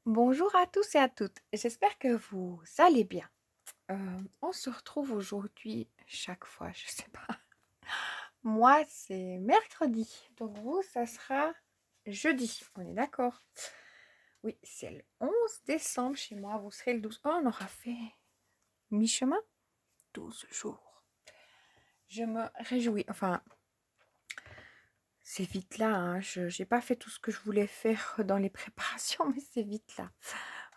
Bonjour à tous et à toutes, j'espère que vous allez bien. On se retrouve aujourd'hui chaque fois, je sais pas. Moi, c'est mercredi, donc vous, ça sera jeudi, on est d'accord? Oui, c'est le 11 décembre chez moi, vous serez le 12. Oh, on aura fait mi-chemin, 12 jours. Je me réjouis, enfin, c'est vite là, hein. Je n'ai pas fait tout ce que je voulais faire dans les préparations, mais c'est vite là.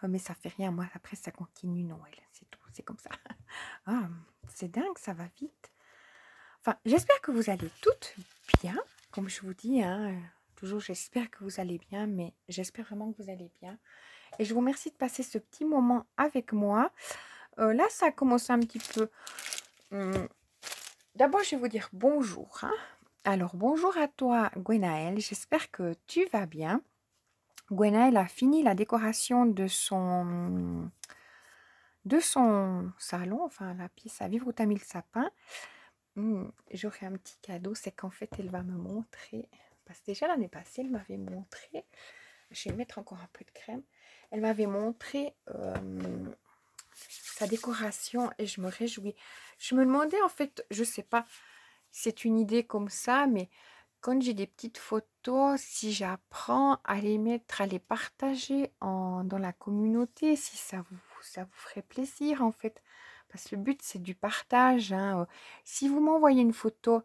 Mais ça fait rien, moi, après, ça continue Noël, c'est tout, c'est comme ça. Ah, c'est dingue, ça va vite. Enfin, j'espère que vous allez toutes bien, comme je vous dis, hein, toujours j'espère que vous allez bien, mais j'espère vraiment que vous allez bien. Et je vous remercie de passer ce petit moment avec moi. Là, ça a commencé un petit peu. hum, D'abord, je vais vous dire bonjour, hein. Alors, bonjour à toi, Gwenaëlle. J'espère que tu vas bien. Gwenaëlle a fini la décoration de son salon, enfin la pièce à vivre où tu as mis le sapin. J'aurai un petit cadeau, c'est qu'en fait, elle va me montrer, parce que déjà l'année passée, elle m'avait montré, je vais mettre encore un peu de crème, elle m'avait montré sa décoration et je me réjouis. Je me demandais en fait, je sais pas, c'est une idée comme ça, mais quand j'ai des petites photos, si j'apprends à les mettre, à les partager dans la communauté, si ça vous ferait plaisir en fait. Parce que le but, c'est du partage, hein. Si vous m'envoyez une photo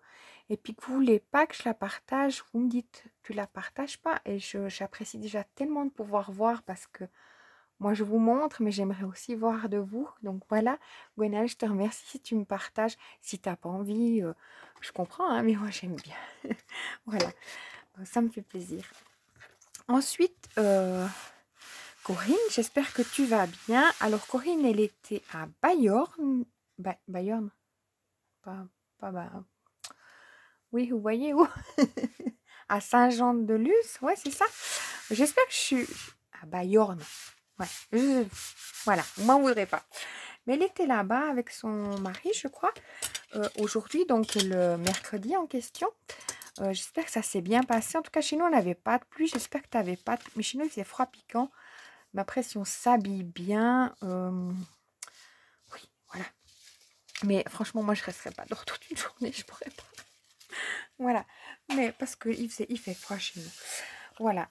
et puis que vous voulez pas que je la partage, vous me dites, tu la partages pas. Et j'apprécie déjà tellement de pouvoir voir parce que moi, je vous montre, mais j'aimerais aussi voir de vous. Donc voilà, Gwenaëlle, je te remercie si tu me partages. Si tu n'as pas envie, je comprends, hein, mais moi, j'aime bien. Voilà, ça me fait plaisir. Ensuite, Corinne, j'espère que tu vas bien. Alors, Corinne, elle était à Bayonne. Bayonne, pas, oui, vous voyez où? À Saint-Jean-de-Luz, ouais, c'est ça. J'espère que je suis à Bayonne. Ouais, voilà, vous m'en voudrez pas. Mais elle était là-bas avec son mari, je crois, aujourd'hui, donc le mercredi en question. J'espère que ça s'est bien passé. En tout cas, chez nous, on n'avait pas de pluie. J'espère que tu n'avais pas de... Mais chez nous, il faisait froid piquant. Mais après, si on s'habille bien... oui, voilà. Mais franchement, moi, je ne resterai pas dehors toute une journée. Je pourrais pas. Voilà. Mais parce qu'il fait froid chez nous. Voilà.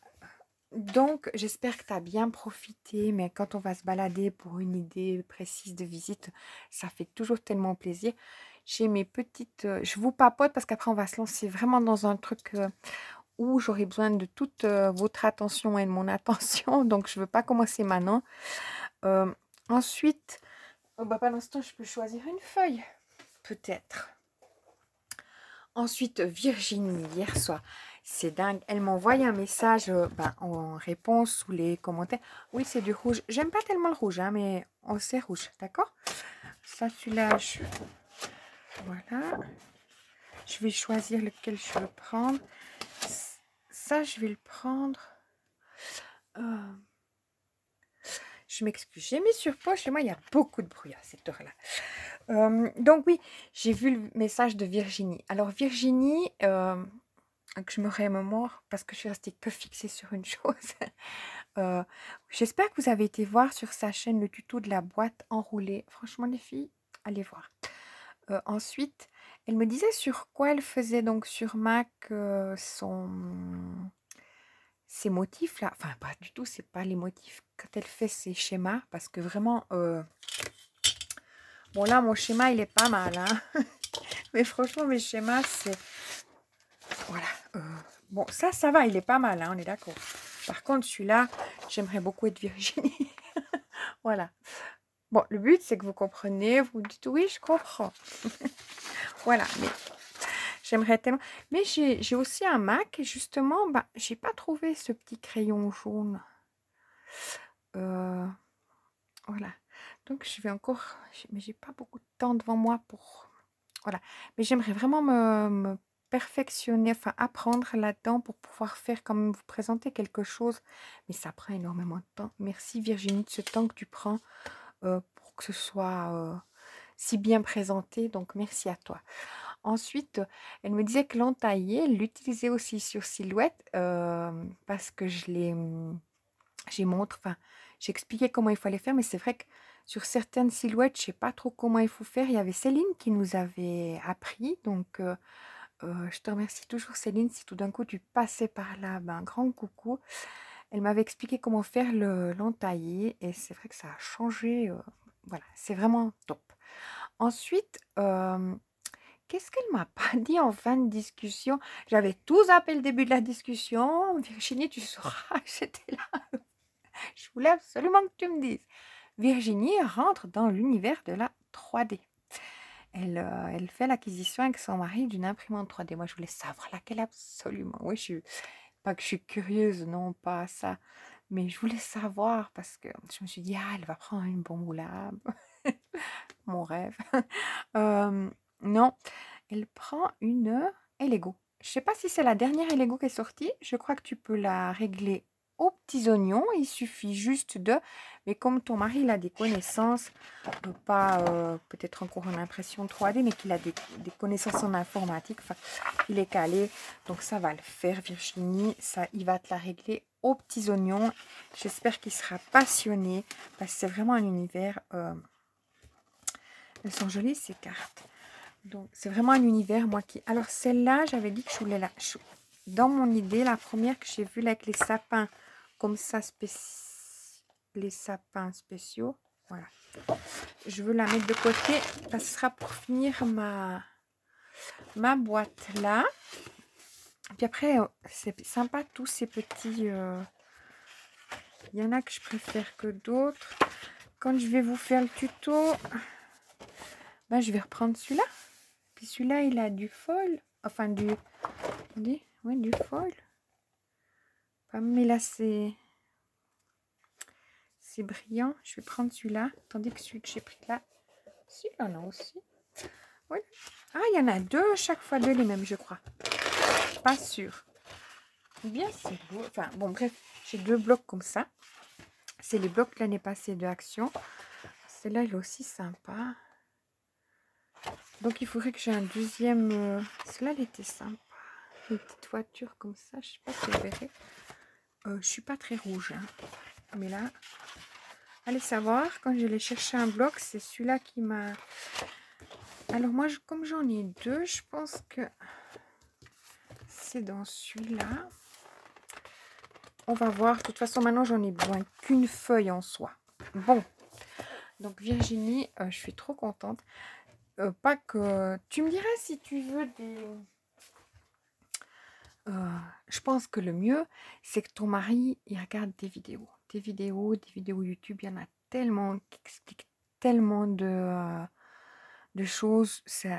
Donc, j'espère que tu as bien profité, mais quand on va se balader pour une idée précise de visite, ça fait toujours tellement plaisir. J'ai mes petites... je vous papote parce qu'après, on va se lancer vraiment dans un truc où j'aurai besoin de toute votre attention et de mon attention. Donc, je ne veux pas commencer maintenant. Ensuite, pas l'instant, je peux choisir une feuille, peut-être. Ensuite, Virginie, hier soir, c'est dingue, elle m'a envoyé un message en réponse sous les commentaires. Oui, c'est du rouge. J'aime pas tellement le rouge, hein, mais c'est rouge, d'accord? Ça, celui-là, voilà. Je vais choisir lequel je veux prendre. Ça, je vais le prendre. Je m'excuse, j'ai mis sur pause. Chez moi, il y a beaucoup de bruit à cette heure-là. Donc oui, j'ai vu le message de Virginie. Alors Virginie... que je me remémore parce que je suis restée que fixée sur une chose. J'espère que vous avez été voir sur sa chaîne le tuto de la boîte enroulée. Franchement, les filles, allez voir. Ensuite, elle me disait sur quoi elle faisait donc sur Mac ses motifs là. Enfin, pas du tout, c'est pas les motifs. Quand elle fait ses schémas, parce que vraiment, bon là, mon schéma, il est pas mal, hein. Mais franchement, mes schémas, c'est... Voilà. Bon, ça va, il est pas mal, hein, on est d'accord. Par contre, celui-là, j'aimerais beaucoup être Virginie. Voilà. Bon, le but, c'est que vous compreniez, vous dites oui, je comprends. Voilà, mais j'aimerais tellement... Mais j'ai aussi un Mac, et justement, j'ai pas trouvé ce petit crayon jaune. Voilà. Donc, je vais encore... Mais j'ai pas beaucoup de temps devant moi pour... Voilà. Mais j'aimerais vraiment me perfectionner, enfin apprendre là-dedans pour pouvoir faire quand même vous présenter quelque chose. Mais ça prend énormément de temps. Merci Virginie de ce temps que tu prends pour que ce soit si bien présenté. Donc merci à toi. Ensuite, elle me disait que l'entaillé, elle l'utilisait aussi sur Silhouette parce que je enfin, j'ai expliqué comment il fallait faire, mais c'est vrai que sur certaines silhouettes, je sais pas trop comment il faut faire. Il y avait Céline qui nous avait appris, donc je te remercie toujours Céline. Si tout d'un coup tu passais par là, ben, un grand coucou. Elle m'avait expliqué comment faire l'entaillé et c'est vrai que ça a changé. Voilà, c'est vraiment top. Ensuite, qu'est-ce qu'elle m'a pas dit en fin de discussion? J'avais tout zappé le début de la discussion. Virginie, tu sauras, j'étais là. Je voulais absolument que tu me dises. Virginie rentre dans l'univers de la 3D. Elle fait l'acquisition avec son mari d'une imprimante 3D. Moi, je voulais savoir laquelle absolument. Oui, pas que je suis curieuse, non, pas ça. Mais je voulais savoir parce que je me suis dit, ah, elle va prendre une bombe là. Mon rêve. Non, elle prend une Elego. Je sais pas si c'est la dernière Elego qui est sortie. Je crois que tu peux la régler aux petits oignons. Il suffit juste de... Mais comme ton mari il a des connaissances, pas peut-être encore en impression 3D, mais qu'il a des connaissances en informatique, enfin, il est calé. Donc ça va le faire, Virginie. Ça, il va te la régler aux petits oignons. J'espère qu'il sera passionné parce que c'est vraiment un univers... elles sont jolies ces cartes. Donc, c'est vraiment un univers, moi qui... Alors, celle-là, j'avais dit que je voulais la... Dans mon idée, la première que j'ai vue là, avec les sapins, comme ça, les sapins spéciaux. Voilà. Je veux la mettre de côté. Ça sera pour finir ma boîte là. Puis après, c'est sympa tous ces petits... Il y en a que je préfère que d'autres. Quand je vais vous faire le tuto, ben, je vais reprendre celui-là. Puis celui-là, il a du foil. Enfin, oui, du foil. Mais là, c'est brillant. Je vais prendre celui-là. Tandis que celui que j'ai pris là, celui-là, en a aussi. Oui. Ah, il y en a deux, chaque fois deux les mêmes, je crois. Pas sûr. Ou bien c'est beau. Enfin, bon, bref, j'ai deux blocs comme ça. C'est les blocs de l'année passée de Action. Celle-là, elle est aussi sympa. Donc, il faudrait que j'ai un deuxième... Celle-là, elle était sympa. Une petite voiture comme ça. Je sais pas si vous verrez. Je suis pas très rouge. Hein. Mais là, allez savoir, quand je vais chercher un bloc, c'est celui-là qui m'a... Alors moi, comme j'en ai deux, je pense que c'est dans celui-là. On va voir. De toute façon, maintenant, j'en ai besoin qu'une feuille en soi. Bon. Donc, Virginie, je suis trop contente. Pas que... Tu me diras si tu veux des... je pense que le mieux, c'est que ton mari, il regarde des vidéos. Des vidéos YouTube. Il y en a tellement qui expliquent tellement de choses. C'est...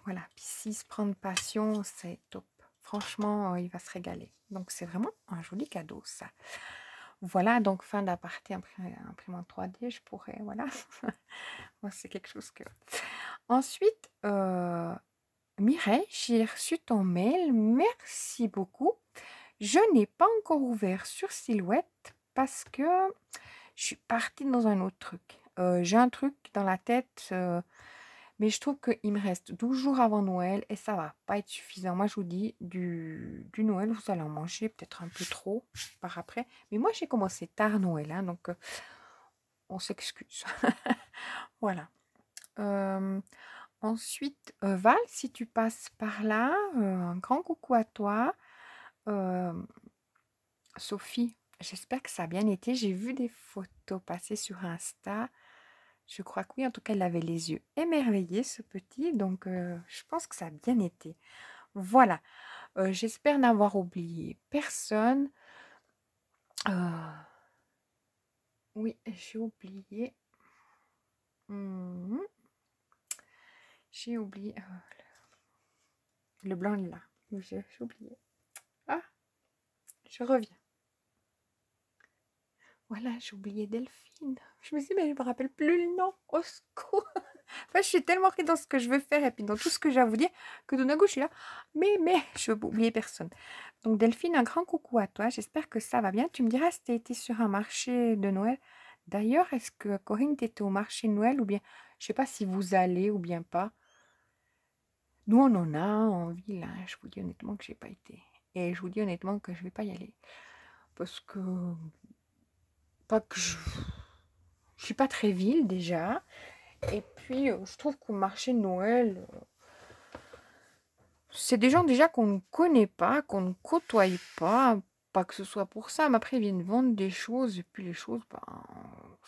Voilà. Puis s'il se prend de passion, c'est top. Franchement, il va se régaler. Donc, c'est vraiment un joli cadeau, ça. Voilà, donc fin d'aparté imprimante 3D, je pourrais, voilà. Moi, c'est quelque chose que... Ensuite, Mireille, j'ai reçu ton mail, merci beaucoup. Je n'ai pas encore ouvert sur Silhouette parce que je suis partie dans un autre truc. J'ai un truc dans la tête, mais je trouve qu'il me reste 12 jours avant Noël et ça va pas être suffisant. Moi, je vous dis, du Noël, vous allez en manger peut-être un peu trop par après. Mais moi, j'ai commencé tard Noël, hein, donc on s'excuse. Voilà. Ensuite, Val, si tu passes par là, un grand coucou à toi. Sophie, j'espère que ça a bien été. J'ai vu des photos passer sur Insta. Je crois que oui, en tout cas, elle avait les yeux émerveillés, ce petit. Donc, je pense que ça a bien été. Voilà. J'espère n'avoir oublié personne. Oui, j'ai oublié. J'ai oublié le blanc là. J'ai oublié. Ah, je reviens. Voilà, j'ai oublié Delphine. Je me suis dit, mais je me rappelle plus le nom. Au secours. Enfin, je suis tellement pris dans ce que je veux faire et puis dans tout ce que j'ai à vous dire que de d'un coup, je suis là. Mais, je veux pas oublier personne. Donc, Delphine, un grand coucou à toi. J'espère que ça va bien. Tu me diras si tu as été sur un marché de Noël. D'ailleurs, est-ce que Corinne, tu étais au marché de Noël ou bien, je sais pas si vous allez ou bien pas. Nous, on en a en ville. Hein. Je vous dis honnêtement que j'ai pas été. Et je vous dis honnêtement que je vais pas y aller. Parce que pas que je suis pas très ville déjà. Et puis, je trouve qu'au marché de Noël, c'est des gens déjà qu'on ne connaît pas, qu'on ne côtoie pas. Pas que ce soit pour ça, mais après, ils viennent vendre des choses. Et puis, les choses, ben,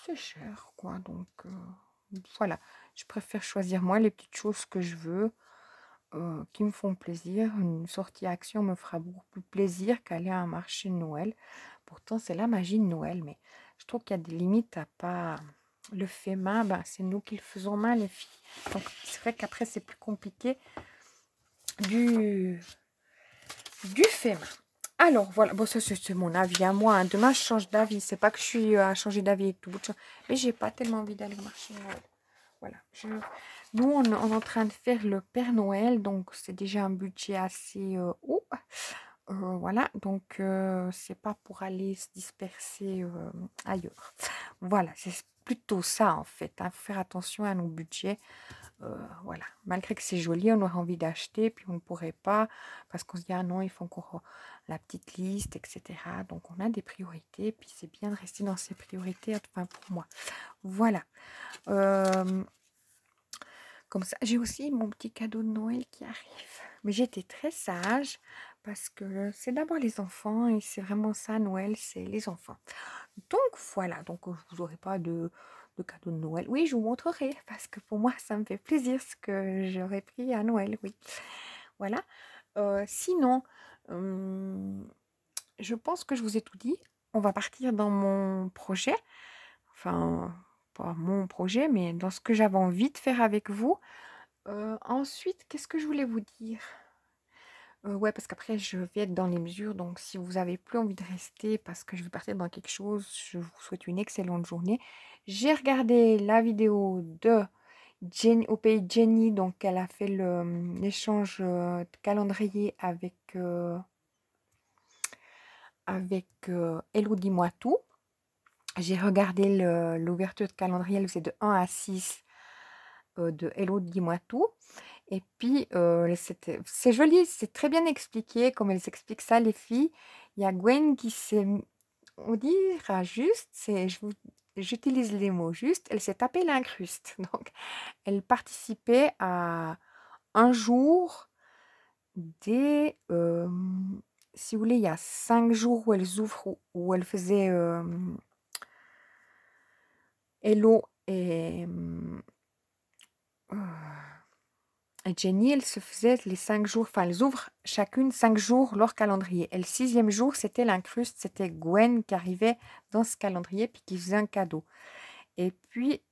c'est cher, quoi. Donc, voilà. Je préfère choisir, moi, les petites choses que je veux, qui me font plaisir. Une sortie action me fera beaucoup plus plaisir qu'aller à un marché de Noël. Pourtant, c'est la magie de Noël, mais je trouve qu'il y a des limites à pas le fait main. Ben, c'est nous qui le faisons main, les filles. Donc, c'est vrai qu'après, c'est plus compliqué du, du fait main. Alors, voilà. Bon, ça, c'est mon avis à moi, hein. Demain, je change d'avis. C'est pas que je suis à changer d'avis avec tout bout de champ. Mais j'ai pas tellement envie d'aller au marché de Noël. Voilà. Nous, on est en train de faire le Père Noël. Donc, c'est déjà un budget assez haut. Voilà. Donc, c'est pas pour aller se disperser ailleurs. Voilà. C'est plutôt ça, en fait, hein. Faut faire attention à nos budgets. Voilà. Malgré que c'est joli, on aurait envie d'acheter, puis on ne pourrait pas, parce qu'on se dit, ah non, il faut encore la petite liste, etc. Donc, on a des priorités, puis c'est bien de rester dans ces priorités, enfin, pour moi. Voilà. Comme ça, j'ai aussi mon petit cadeau de Noël qui arrive. Mais j'étais très sage, parce que c'est d'abord les enfants, et c'est vraiment ça, Noël, c'est les enfants. Donc, voilà. Donc, je vous aurai pas de cadeau de Noël. Oui, je vous montrerai, parce que pour moi, ça me fait plaisir ce que j'aurais pris à Noël, oui. Voilà. Sinon, je pense que je vous ai tout dit. On va partir dans mon projet. Enfin, pas mon projet, mais dans ce que j'avais envie de faire avec vous. Ensuite, qu'est-ce que je voulais vous dire? Ouais, parce qu'après, je vais être dans les mesures. Donc, si vous avez plus envie de rester parce que je vais partir dans quelque chose, je vous souhaite une excellente journée. J'ai regardé la vidéo de Jenny, au pays de Jenny. Donc, elle a fait l'échange de calendrier avec Hello, dis-moi tout. J'ai regardé l'ouverture de calendrier. Elle faisait de 1 à 6 de Hello, dis-moi tout. Et puis, c'est joli, c'est très bien expliqué, comme elles expliquent ça, les filles. Il y a Gwen qui s'est, on dira juste, j'utilise les mots juste, elle s'est tapée l'incruste. Donc, elle participait à un jour si vous voulez, il y a 5 jours où elles ouvrent, où elles faisaient Hello et Jenny, elle se faisait les 5 jours, enfin, elles ouvrent chacune 5 jours leur calendrier. Et le 6e jour, c'était l'incruste, c'était Gwen qui arrivait dans ce calendrier puis qui faisait un cadeau. Et puis,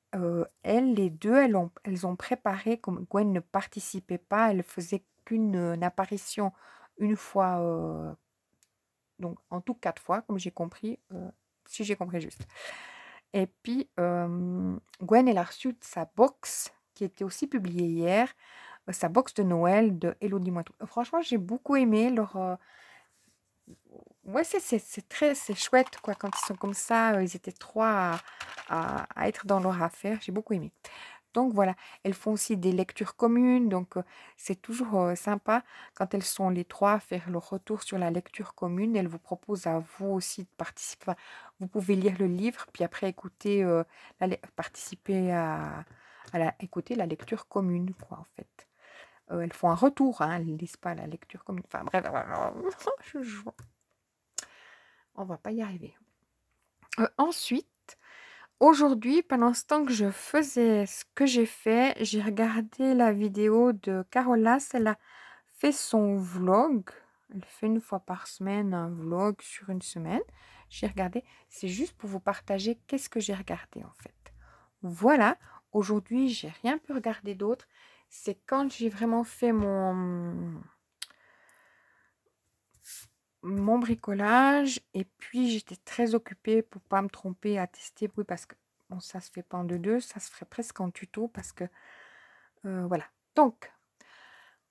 elles, les deux, elles ont préparé, comme Gwen ne participait pas, elle faisait qu'une apparition une fois, donc en tout 4 fois, comme j'ai compris, si j'ai compris juste. Et puis, Gwen, elle a reçu sa box, qui était aussi publiée hier, sa box de Noël de Hello, dis-moi tout. Franchement, j'ai beaucoup aimé leur... Ouais, c'est chouette, quoi, quand ils sont comme ça. Ils étaient trois à être dans leur affaire. J'ai beaucoup aimé. Donc voilà, elles font aussi des lectures communes. Donc c'est toujours sympa quand elles sont les trois à faire leur retour sur la lecture commune. Elles vous proposent à vous aussi de participer. Enfin, vous pouvez lire le livre, puis après écouter, participer écouter la lecture commune, quoi, en fait. Elles font un retour, hein, elles ne lisent pas la lecture commune. Enfin bref, on va pas y arriver. Ensuite, aujourd'hui, pendant ce temps que je faisais ce que j'ai fait, j'ai regardé la vidéo de Carolas. Elle a fait son vlog. Elle fait une fois par semaine un vlog sur une semaine. J'ai regardé. C'est juste pour vous partager qu'est-ce que j'ai regardé en fait. Voilà. Aujourd'hui, j'ai rien pu regarder d'autre. C'est quand j'ai vraiment fait mon bricolage, et puis j'étais très occupée pour pas me tromper à tester. Oui, parce que bon, ça se fait pas en deux, ça se ferait presque en tuto, parce que voilà. Donc,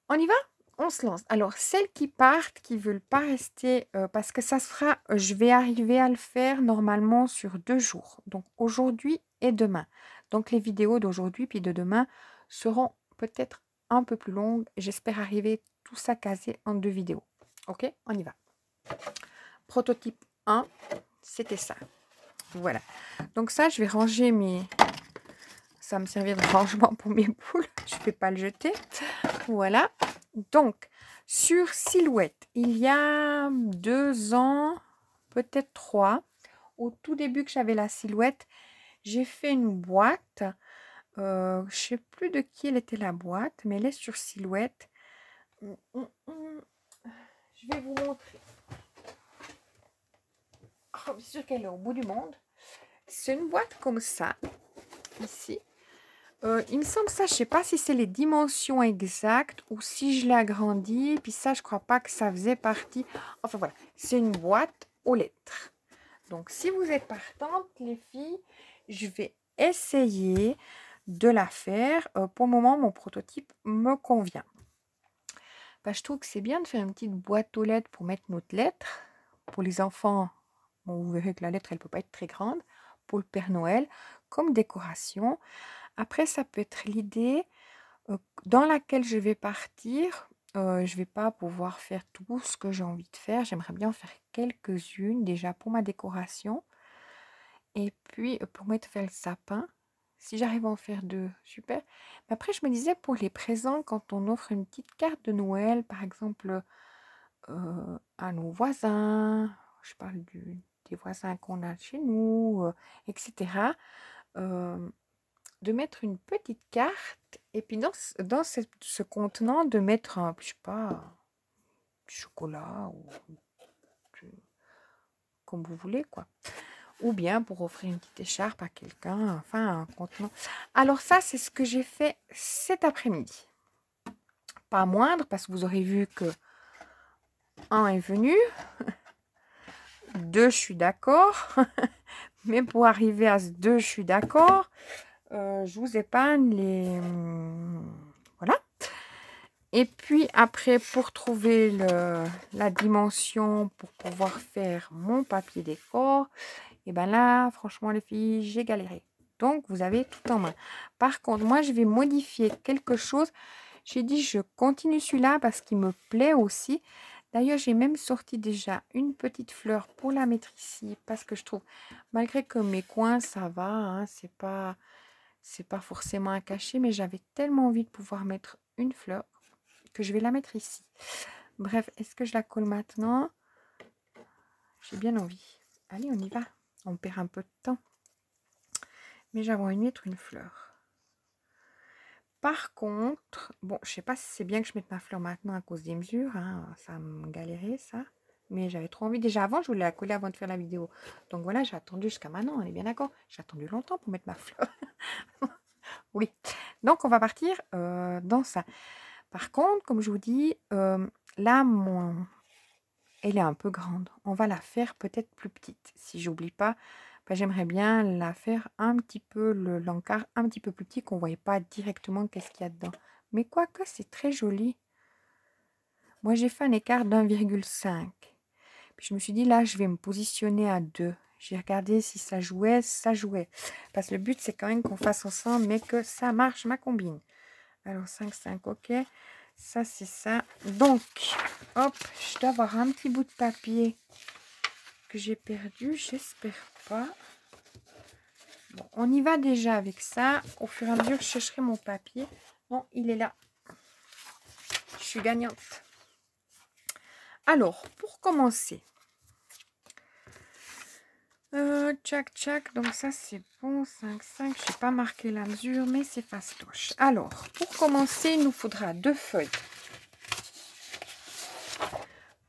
on y va, on se lance. Alors, celles qui partent, qui veulent pas rester, parce que ça se fera, je vais arriver à le faire normalement sur 2 jours, donc aujourd'hui et demain. Donc les vidéos d'aujourd'hui puis de demain seront peut-être un peu plus longues. J'espère arriver tout ça casé en 2 vidéos. Ok, on y va. Prototype 1, c'était ça. Voilà. Donc ça, je vais ranger mes... Ça me servir de rangement pour mes boules. Je ne vais pas le jeter. Voilà. Donc, sur Silhouette, il y a 2 ans, peut-être 3, au tout début que j'avais la Silhouette, j'ai fait une boîte. Je ne sais plus de qui elle était la boîte, mais elle est sur Silhouette. Je vais vous montrer. Oh, bien sûr qu'elle est au bout du monde. C'est une boîte comme ça, ici. Il me semble ça, je ne sais pas si c'est les dimensions exactes ou si je l'ai agrandi. Puis ça, je ne crois pas que ça faisait partie. Enfin voilà, c'est une boîte aux lettres. Donc si vous êtes partantes, les filles, je vais essayer de la faire. Pour le moment, mon prototype me convient. Je trouve que c'est bien de faire une petite boîte aux lettres pour mettre notre lettre. Pour les enfants, bon, vous verrez que la lettre, elle ne peut pas être très grande. Pour le Père Noël, comme décoration. Après, ça peut être l'idée dans laquelle je vais partir. Je ne vais pas pouvoir faire tout ce que j'ai envie de faire. J'aimerais bien en faire quelques-unes déjà pour ma décoration. Et puis, pour mettre faire le sapin. Si j'arrive à en faire 2, super. Mais après, je me disais pour les présents, quand on offre une petite carte de Noël, par exemple, à nos voisins, je parle des voisins qu'on a chez nous, etc., de mettre une petite carte et puis dans ce contenant de mettre un, je sais pas, du chocolat ou comme vous voulez quoi. Ou bien pour offrir une petite écharpe à quelqu'un, enfin un contenant. Alors ça, c'est ce que j'ai fait cet après-midi. Pas moindre parce que vous aurez vu que 1 est venu, 2 je suis d'accord, mais pour arriver à ce 2 je suis d'accord, je vous épargne les... Voilà. Et puis après, pour trouver la dimension pour pouvoir faire mon papier décor, et bien là, franchement les filles, j'ai galéré. Donc, vous avez tout en main. Par contre, moi, je vais modifier quelque chose. J'ai dit, je continue celui-là parce qu'il me plaît aussi. D'ailleurs, j'ai même sorti déjà une petite fleur pour la mettre ici. Parce que je trouve, malgré que mes coins, ça va, hein, c'est pas forcément à cacher. Mais j'avais tellement envie de pouvoir mettre une fleur que je vais la mettre ici. Bref, est-ce que je la colle maintenant? J'ai bien envie. Allez, on y va. On perd un peu de temps. Mais j'avais envie de mettre une fleur. Par contre, bon, je sais pas si c'est bien que je mette ma fleur maintenant à cause des mesures. Hein, ça me galérait, ça. Mais j'avais trop envie. Déjà avant, je voulais la coller avant de faire la vidéo. Donc voilà, j'ai attendu jusqu'à maintenant. On est bien d'accord? J'ai attendu longtemps pour mettre ma fleur. Oui. Donc, on va partir dans ça. Par contre, comme je vous dis, là, elle est un peu grande. On va la faire peut-être plus petite. Si j'oublie pas, j'aimerais bien la faire un petit peu, l'encart un petit peu plus petit, qu'on ne voyait pas directement qu'est-ce qu'il y a dedans. Mais quoique, c'est très joli. Moi, j'ai fait un écart d'1,5. Puis je me suis dit, là, je vais me positionner à 2. J'ai regardé si ça jouait, Parce que le but, c'est quand même qu'on fasse ensemble, mais que ça marche, ma combine. Alors, 5, 5, ok. Ça, c'est ça. Donc, hop, je dois avoir un petit bout de papier que j'ai perdu. J'espère pas. Bon, on y va déjà avec ça. Au fur et à mesure, je chercherai mon papier. Non, il est là. Je suis gagnante. Alors, pour commencer. Tchac, tchac. Donc ça, c'est bon. 5, 5. Je n'ai pas marqué la mesure, mais c'est fastoche. Alors, pour commencer, il nous faudra 2 feuilles.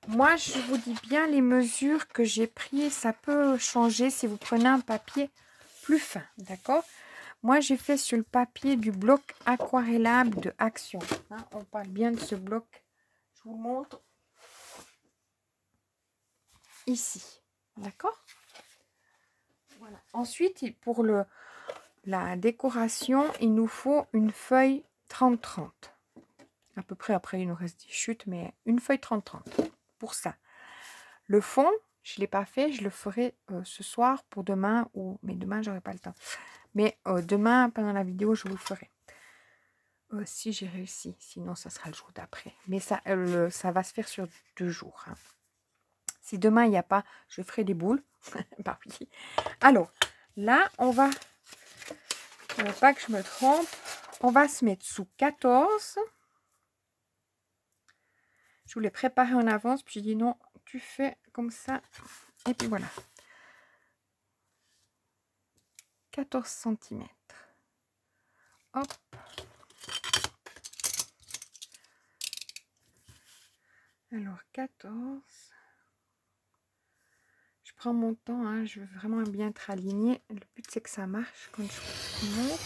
Moi, je vous dis bien les mesures que j'ai prises. Ça peut changer si vous prenez un papier plus fin, d'accord? Moi, j'ai fait sur le papier du bloc aquarellable de Action. Hein, on parle bien de ce bloc. Je vous montre ici, d'accord? Voilà. Ensuite, pour la décoration, il nous faut une feuille 30-30. À peu près, après, il nous reste des chutes, mais une feuille 30-30 pour ça. Le fond, je ne l'ai pas fait, je le ferai ce soir pour demain, mais demain, j'aurai pas le temps. Mais demain, pendant la vidéo, je vous le ferai. Si j'ai réussi, sinon, ça sera le jour d'après. Mais ça va se faire sur 2 jours. Hein. Si demain, il n'y a pas, je ferai des boules. Bah oui. Alors, là, on va... pas que je me trompe. On va se mettre sous 14. Je voulais préparer en avance, puis j'ai dit non, tu fais comme ça. Et puis voilà. 14 cm. Hop. Alors, 14. Je prends mon temps, hein, je veux vraiment bien être alignée. Le but, c'est que ça marche quand je monte.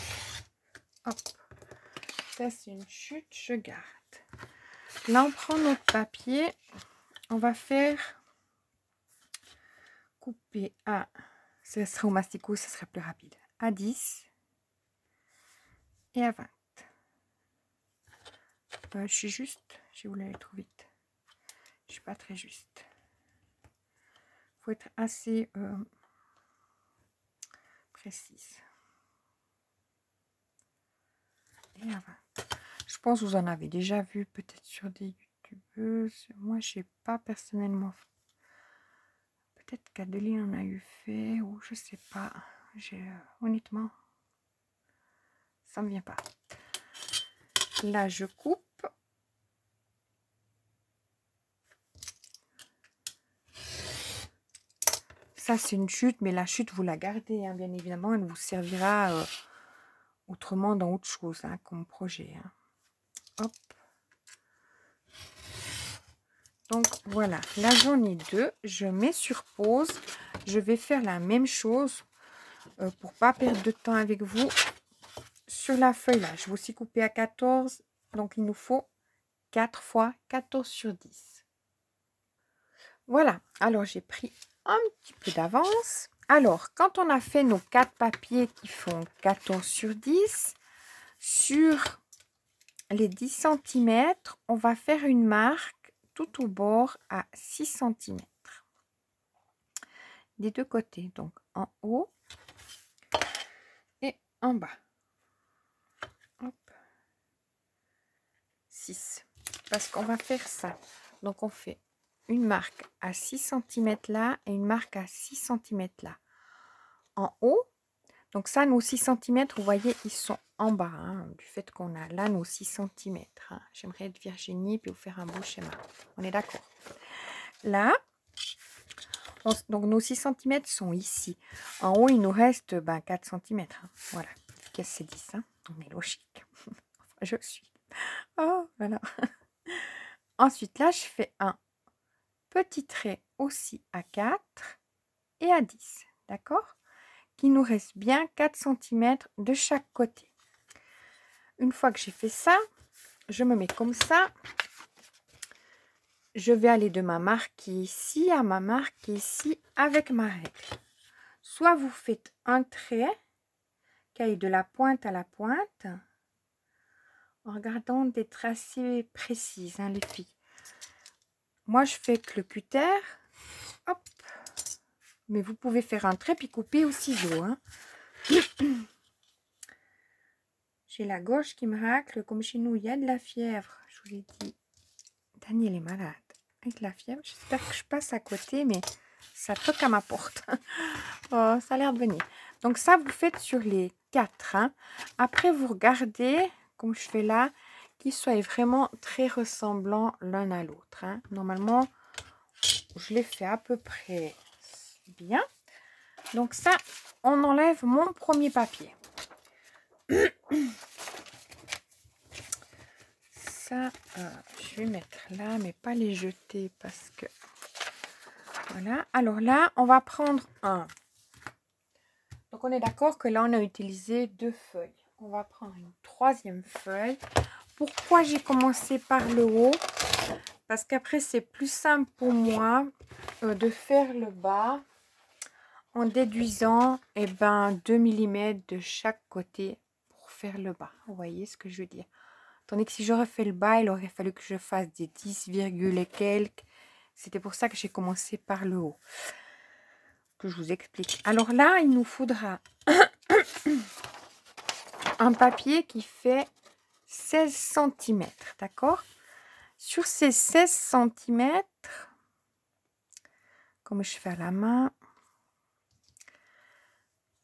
Hop. Ça, c'est une chute, je garde. Là, on prend notre papier. On va faire couper à... Ce serait au masticot, ce serait plus rapide. À 10 et à 20. Je suis juste, j'ai voulu aller trop vite. Je suis pas très juste. Il faut être assez précise. Et à 20. Je pense que vous en avez déjà vu peut-être sur des youtubeuses. Moi, je sais pas personnellement. Peut-être qu'Adeline en a eu fait ou je sais pas. Honnêtement, ça me vient pas. Là, je coupe. Ça, c'est une chute, mais la chute, vous la gardez, hein, bien évidemment. Elle vous servira autrement dans autre chose, hein, comme projet. Hein. Hop. Donc, voilà. La journée 2, je mets sur pause. Je vais faire la même chose pour pas perdre de temps avec vous. Sur la feuille, là, je vais aussi couper à 14. Donc, il nous faut 4 fois 14 sur 10. Voilà. Alors, j'ai pris un petit peu d'avance. Alors, quand on a fait nos 4 papiers qui font 14 sur 10, sur les 10 cm, on va faire une marque tout au bord à 6 cm. Des deux côtés, donc en haut et en bas. Hop. 6. Parce qu'on va faire ça. Donc, on fait une marque à 6 cm là et une marque à 6 cm là. En haut, donc ça, nos 6 cm, vous voyez, ils sont en bas, hein, du fait qu'on a là nos 6 cm. Hein. J'aimerais être Virginie puis vous faire un beau schéma. On est d'accord. Là, donc nos 6 cm sont ici. En haut, il nous reste 4 cm. Hein. Voilà. Qu'est-ce que c'est 10 hein? On est logique. Je suis. Oh, voilà. Ensuite, là, je fais un petit trait aussi à 4 et à 10. D'accord? Qu'il nous reste bien 4 cm de chaque côté. Une fois que j'ai fait ça, je me mets comme ça. Je vais aller de ma marque ici à ma marque ici avec ma règle. Soit vous faites un trait qui aille de la pointe à la pointe en regardant des tracés précis, hein, les filles. Moi, je fais que le cutter. Hop. Mais vous pouvez faire un trait puis couper au ciseau. Hein. J'ai la gorge qui me racle. Comme chez nous, il y a de la fièvre. Je vous l'ai dit. Daniel est malade. Avec la fièvre. J'espère que je passe à côté, mais ça toque à ma porte. Oh, ça a l'air de venir. Donc ça, vous faites sur les 4. Hein. Après, vous regardez, comme je fais là, qu'ils soient vraiment très ressemblants l'un à l'autre. Hein. Normalement, je les fais à peu près bien. Donc ça, on enlève mon premier papier. Ça, je vais mettre là, mais pas les jeter parce que... Voilà. Alors là, on va prendre un. Donc, on est d'accord que là, on a utilisé 2 feuilles. On va prendre une 3e feuille. Pourquoi j'ai commencé par le haut? Parce qu'après, c'est plus simple pour moi de faire le bas en déduisant 2 mm de chaque côté pour faire le bas. Vous voyez ce que je veux dire? Tandis que si j'aurais fait le bas, il aurait fallu que je fasse des 10, et quelques. C'était pour ça que j'ai commencé par le haut. Que je vous explique. Alors là, il nous faudra un papier qui fait 16 cm. D'accord? Sur ces 16 cm, comme je fais à la main.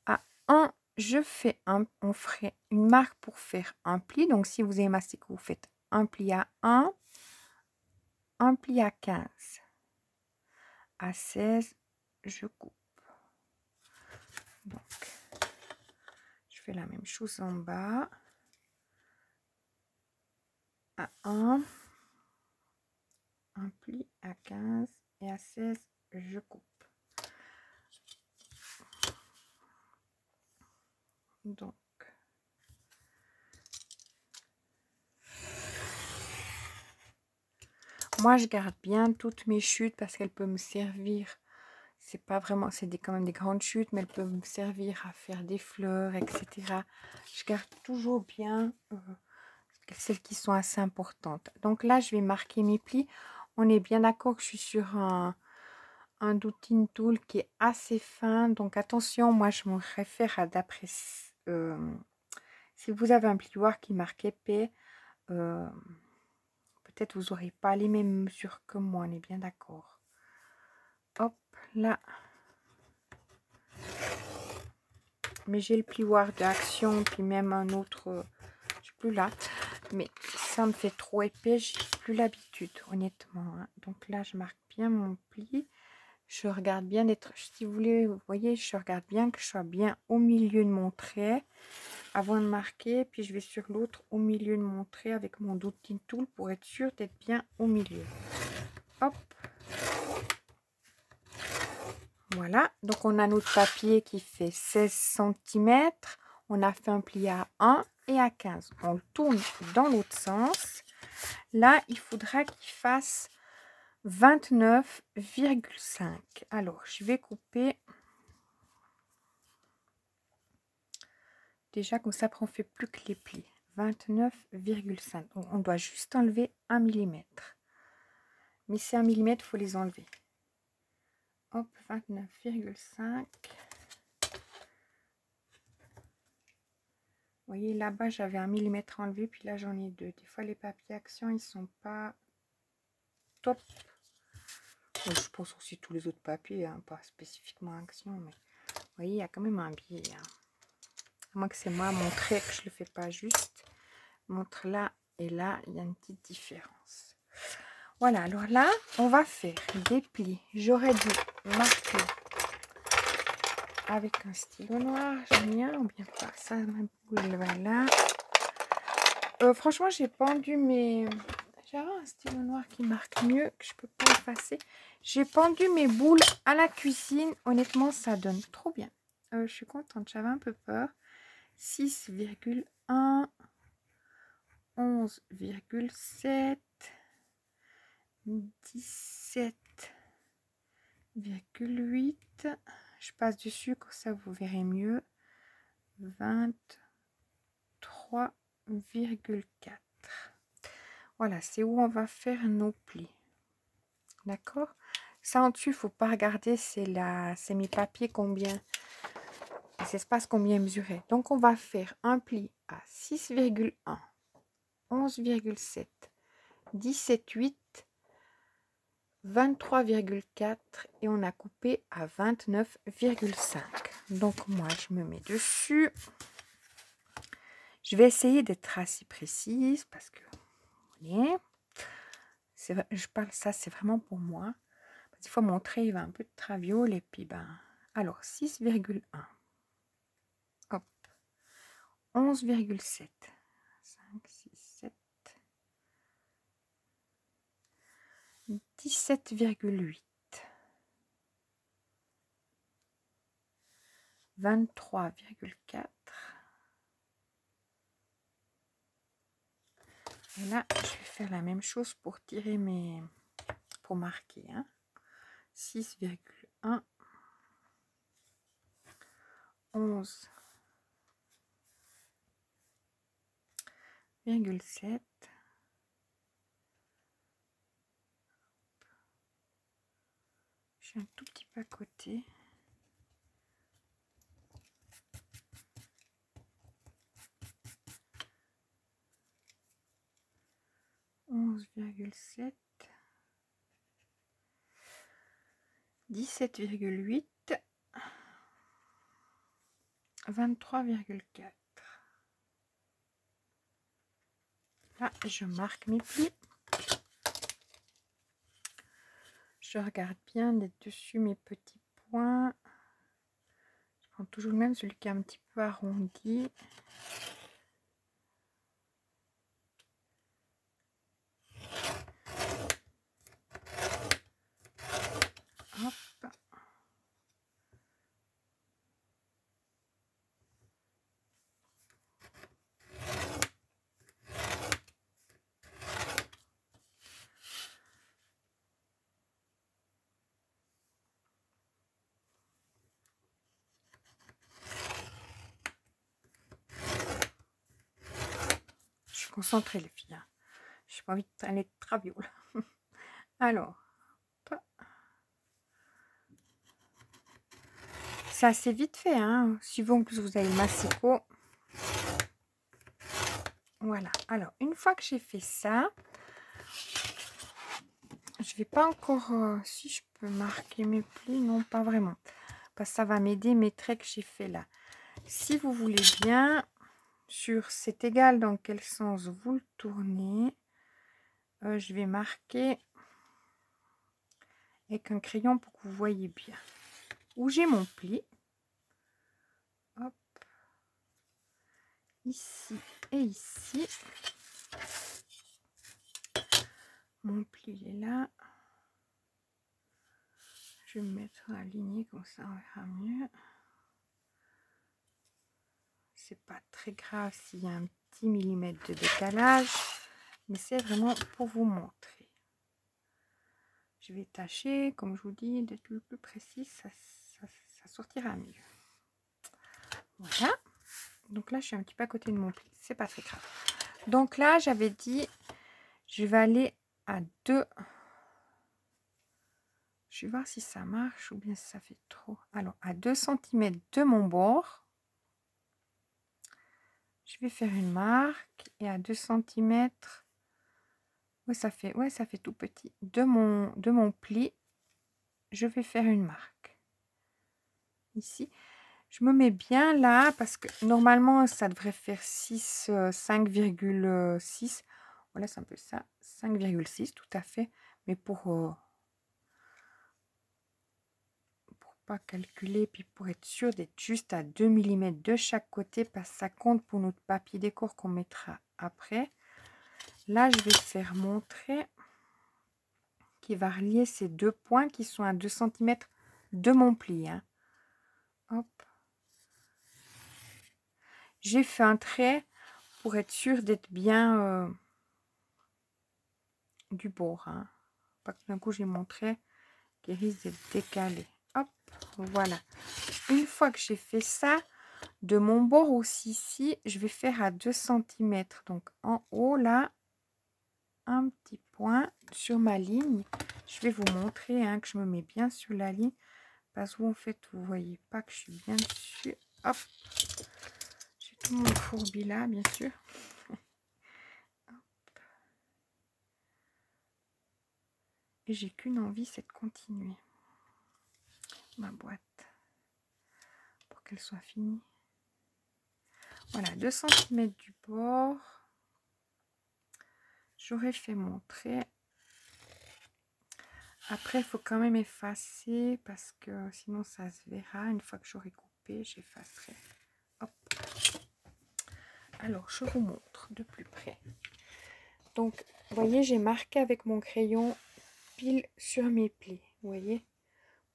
À 1, on ferait une marque pour faire un pli. Donc, si vous avez mastic, vous faites un pli à 1, un pli à 15. À 16, je coupe. Donc, je fais la même chose en bas. À 1, un pli à 15 et à 16, je coupe. Donc, moi, je garde bien toutes mes chutes parce qu'elles peuvent me servir. C'est pas vraiment, c'est quand même des grandes chutes, mais elles peuvent me servir à faire des fleurs, etc. Je garde toujours bien celles qui sont assez importantes. Donc là, je vais marquer mes plis. On est bien d'accord que je suis sur un Dotting Tool qui est assez fin. Donc attention, moi, je me réfère à d'après... si vous avez un plioir qui marque épais, peut-être vous n'aurez pas les mêmes mesures que moi, on est bien d'accord. Hop, là. Mais j'ai le plioir d'Action, puis même un autre, je sais plus là. Mais ça me fait trop épais, j'ai plus l'habitude, honnêtement. Hein. Donc là, je marque bien mon pli. Je regarde bien d'être, si vous voulez, vous voyez, je regarde bien que je sois bien au milieu de mon trait avant de marquer. Puis je vais sur l'autre au milieu de mon trait avec mon Dotting Tool pour être sûr d'être bien au milieu. Hop. Voilà, donc on a notre papier qui fait 16 cm. On a fait un pli à 1 et à 15. On le tourne dans l'autre sens. Là, il faudra qu'il fasse 29,5. Alors, je vais couper. Déjà, comme ça, on ne fait plus que les plis. 29,5. On doit juste enlever 1 mm. Mais c'est 1 mm, il faut les enlever. Hop, 29,5. Vous voyez, là-bas, j'avais 1 mm enlevé, puis là, j'en ai 2. Des fois, les papiers Action, ils sont pas top. Je pense aussi tous les autres papiers, hein, pas spécifiquement Action, mais vous voyez, il y a quand même un biais. Hein. À moins que c'est moi, mon trait, que je le fais pas juste. Montre là et là, il y a une petite différence. Voilà, alors là, on va faire des plis. J'aurais dû marquer avec un stylo noir, j'en ai un ou bien pas. Ça, ma boule, voilà. Franchement, j'ai pendu mes... J'avais un stylo noir qui marque mieux, que je peux pas effacer. J'ai pendu mes boules à la cuisine. Honnêtement, ça donne trop bien. Je suis contente, j'avais un peu peur. 6,1, 11,7, 17,8. Je passe dessus, comme ça vous verrez mieux. 23,4. Voilà, c'est où on va faire nos plis. D'accord? Ça en dessus, il ne faut pas regarder, c'est mes papiers combien, les espaces combien mesurés. Donc, on va faire un pli à 6,1, 11,7, 17,8, 23,4 et on a coupé à 29,5. Donc, moi, je me mets dessus. Je vais essayer d'être assez précise parce que, vous voyez, je parle ça, c'est vraiment pour moi. Des fois, mon trait, il va un peu de traviole et puis, ben, alors, 6,1. Hop. 11,7. 5, 6, 7. 17,8. 23,4. Et là, je vais faire la même chose pour tirer mes... pour marquer. Hein. 6,1. 11,7. Je suis un tout petit peu à côté. 11,7. 17,8, 23,4. Là, je marque mes plis. Je regarde bien d'être dessus mes petits points. Je prends toujours le même, celui qui est un petit peu arrondi. Hop. Je suis concentrée les filles. Je n'ai pas envie de traîner de traviole. Alors, c'est assez vite fait, hein. Suivant que vous avez le massicot. Voilà. Alors, une fois que j'ai fait ça, je vais pas encore... si je peux marquer mes plis, non, pas vraiment. Parce que ça va m'aider mes traits que j'ai fait là. Si vous voulez bien, sur c'est égal dans quel sens vous le tournez, je vais marquer avec un crayon pour que vous voyez bien où j'ai mon pli. Hop. Ici et ici. Mon pli il est là. Je vais me mettre aligné comme ça, on verra mieux. C'est pas très grave s'il y a un petit millimètre de décalage, mais c'est vraiment pour vous montrer. Je vais tâcher, comme je vous dis, d'être le plus précis, ça sortira mieux. Voilà. Donc là, je suis un petit peu à côté de mon pli, c'est pas très grave. Donc là, j'avais dit, je vais aller à 2. Je vais voir si ça marche ou bien si ça fait trop. Alors, à 2 cm de mon bord, je vais faire une marque et à 2 cm, ouais, ça fait tout petit. De mon pli, je vais faire une marque. Ici, je me mets bien là parce que normalement, ça devrait faire 6, 5,6. Voilà, c'est un peu ça, 5,6 tout à fait. Mais pour pas calculer, puis pour être sûr d'être juste à 2 mm de chaque côté, parce que ça compte pour notre papier décor qu'on mettra après. Là, je vais faire montrer qui va relier ces deux points qui sont à 2 cm de mon pli. Hein. Hop. J'ai fait un trait pour être sûr d'être bien du bord. Hein. Pas que d'un coup j'ai mon trait qui risque d'être décalé. Hop, voilà. Une fois que j'ai fait ça, de mon bord aussi ici, je vais faire à 2 cm. Donc en haut là, un petit point sur ma ligne. Je vais vous montrer hein, que je me mets bien sur la ligne. Parce que en fait, vous voyez pas que je suis bien dessus. Hop, j'ai tout mon fourbi là, bien sûr. Et j'ai qu'une envie, c'est de continuer ma boîte pour qu'elle soit finie. Voilà, 2 cm du bord. J'aurais fait mon trait. Après, il faut quand même effacer parce que sinon ça se verra. Une fois que j'aurai coupé, j'effacerai. Hop. Alors, je vous montre de plus près. Donc, vous voyez, j'ai marqué avec mon crayon pile sur mes plis. Vous voyez,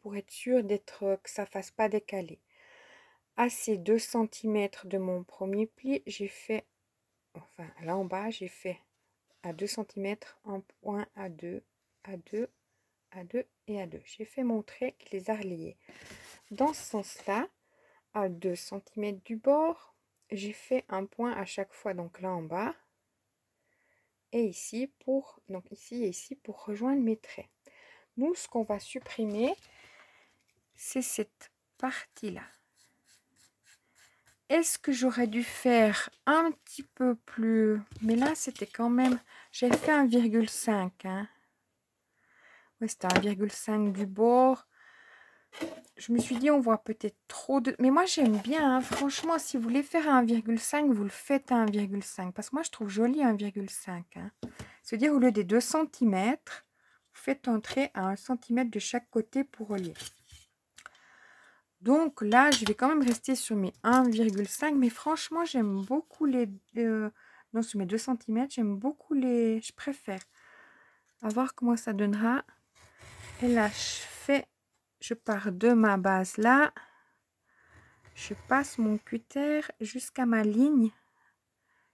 pour être sûr d'être que ça ne fasse pas décaler. À ces 2 cm de mon premier pli, j'ai fait, enfin là en bas, j'ai fait à 2 cm un point à 2, à 2, à 2 et à 2. J'ai fait mon trait qui les a reliés. Dans ce sens-là, à 2 cm du bord, j'ai fait un point à chaque fois, donc là en bas, et ici pour, donc ici et ici pour rejoindre mes traits. Nous, ce qu'on va supprimer, c'est cette partie-là. Est-ce que j'aurais dû faire un petit peu plus... Mais là, c'était quand même... J'ai fait 1,5. Hein. Oui, c'était 1,5 du bord. Je me suis dit, on voit peut-être trop de... Mais moi, j'aime bien, hein. Franchement, si vous voulez faire à 1,5, vous le faites à 1,5. Parce que moi, je trouve joli 1,5. Hein. C'est-à-dire, au lieu des 2 cm, vous faites entrer à 1 cm de chaque côté pour relier. Donc là, je vais quand même rester sur mes 1,5. Mais franchement, j'aime beaucoup les... non, sur mes 2 cm, j'aime beaucoup les... Je préfère. À voir comment ça donnera. Et là, je pars de ma base là. Je passe mon cutter jusqu'à ma ligne.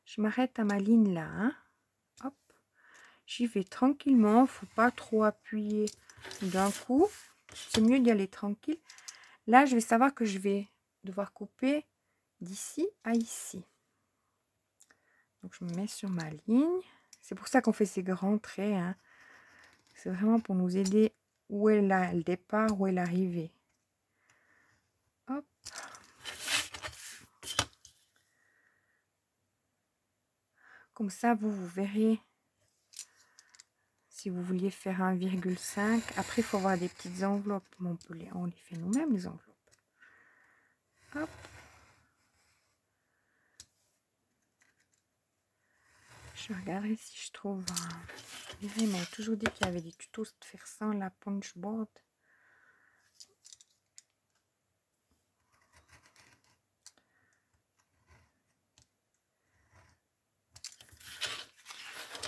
Je m'arrête à ma ligne là. Hein. Hop. J'y vais tranquillement. Faut pas trop appuyer d'un coup. C'est mieux d'y aller tranquille. Là, je vais savoir que je vais devoir couper d'ici à ici. Donc, je me mets sur ma ligne. C'est pour ça qu'on fait ces grands traits. Hein. C'est vraiment pour nous aider où est le départ, où est l'arrivée. Hop. Comme ça, vous verrez si vous vouliez faire 1,5. Après, il faut avoir des petites enveloppes. On les fait nous-mêmes, les enveloppes. Hop. Je regarderai si je trouve un... Il m'a toujours dit qu'il y avait des tutos de faire sans la punchboard.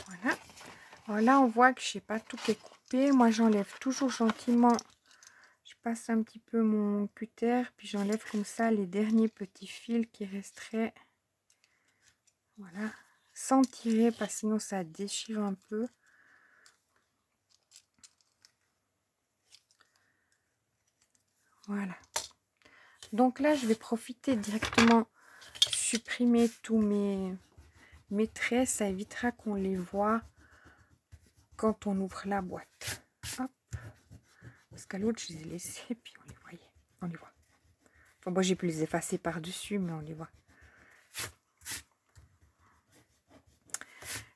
Voilà. Alors là, on voit que je n'ai pas tout découpé. Moi, j'enlève toujours gentiment. Je passe un petit peu mon cutter, puis j'enlève comme ça les derniers petits fils qui resteraient. Voilà. Sans tirer, parce que sinon ça déchire un peu. Voilà. Donc là, je vais profiter directement, supprimer tous mes traits. Ça évitera qu'on les voit quand on ouvre la boîte. Hop. Parce qu'à l'autre, je les ai laissés, puis on les voyait. On les voit. Enfin, moi, j'ai pu les effacer par-dessus, mais on les voit.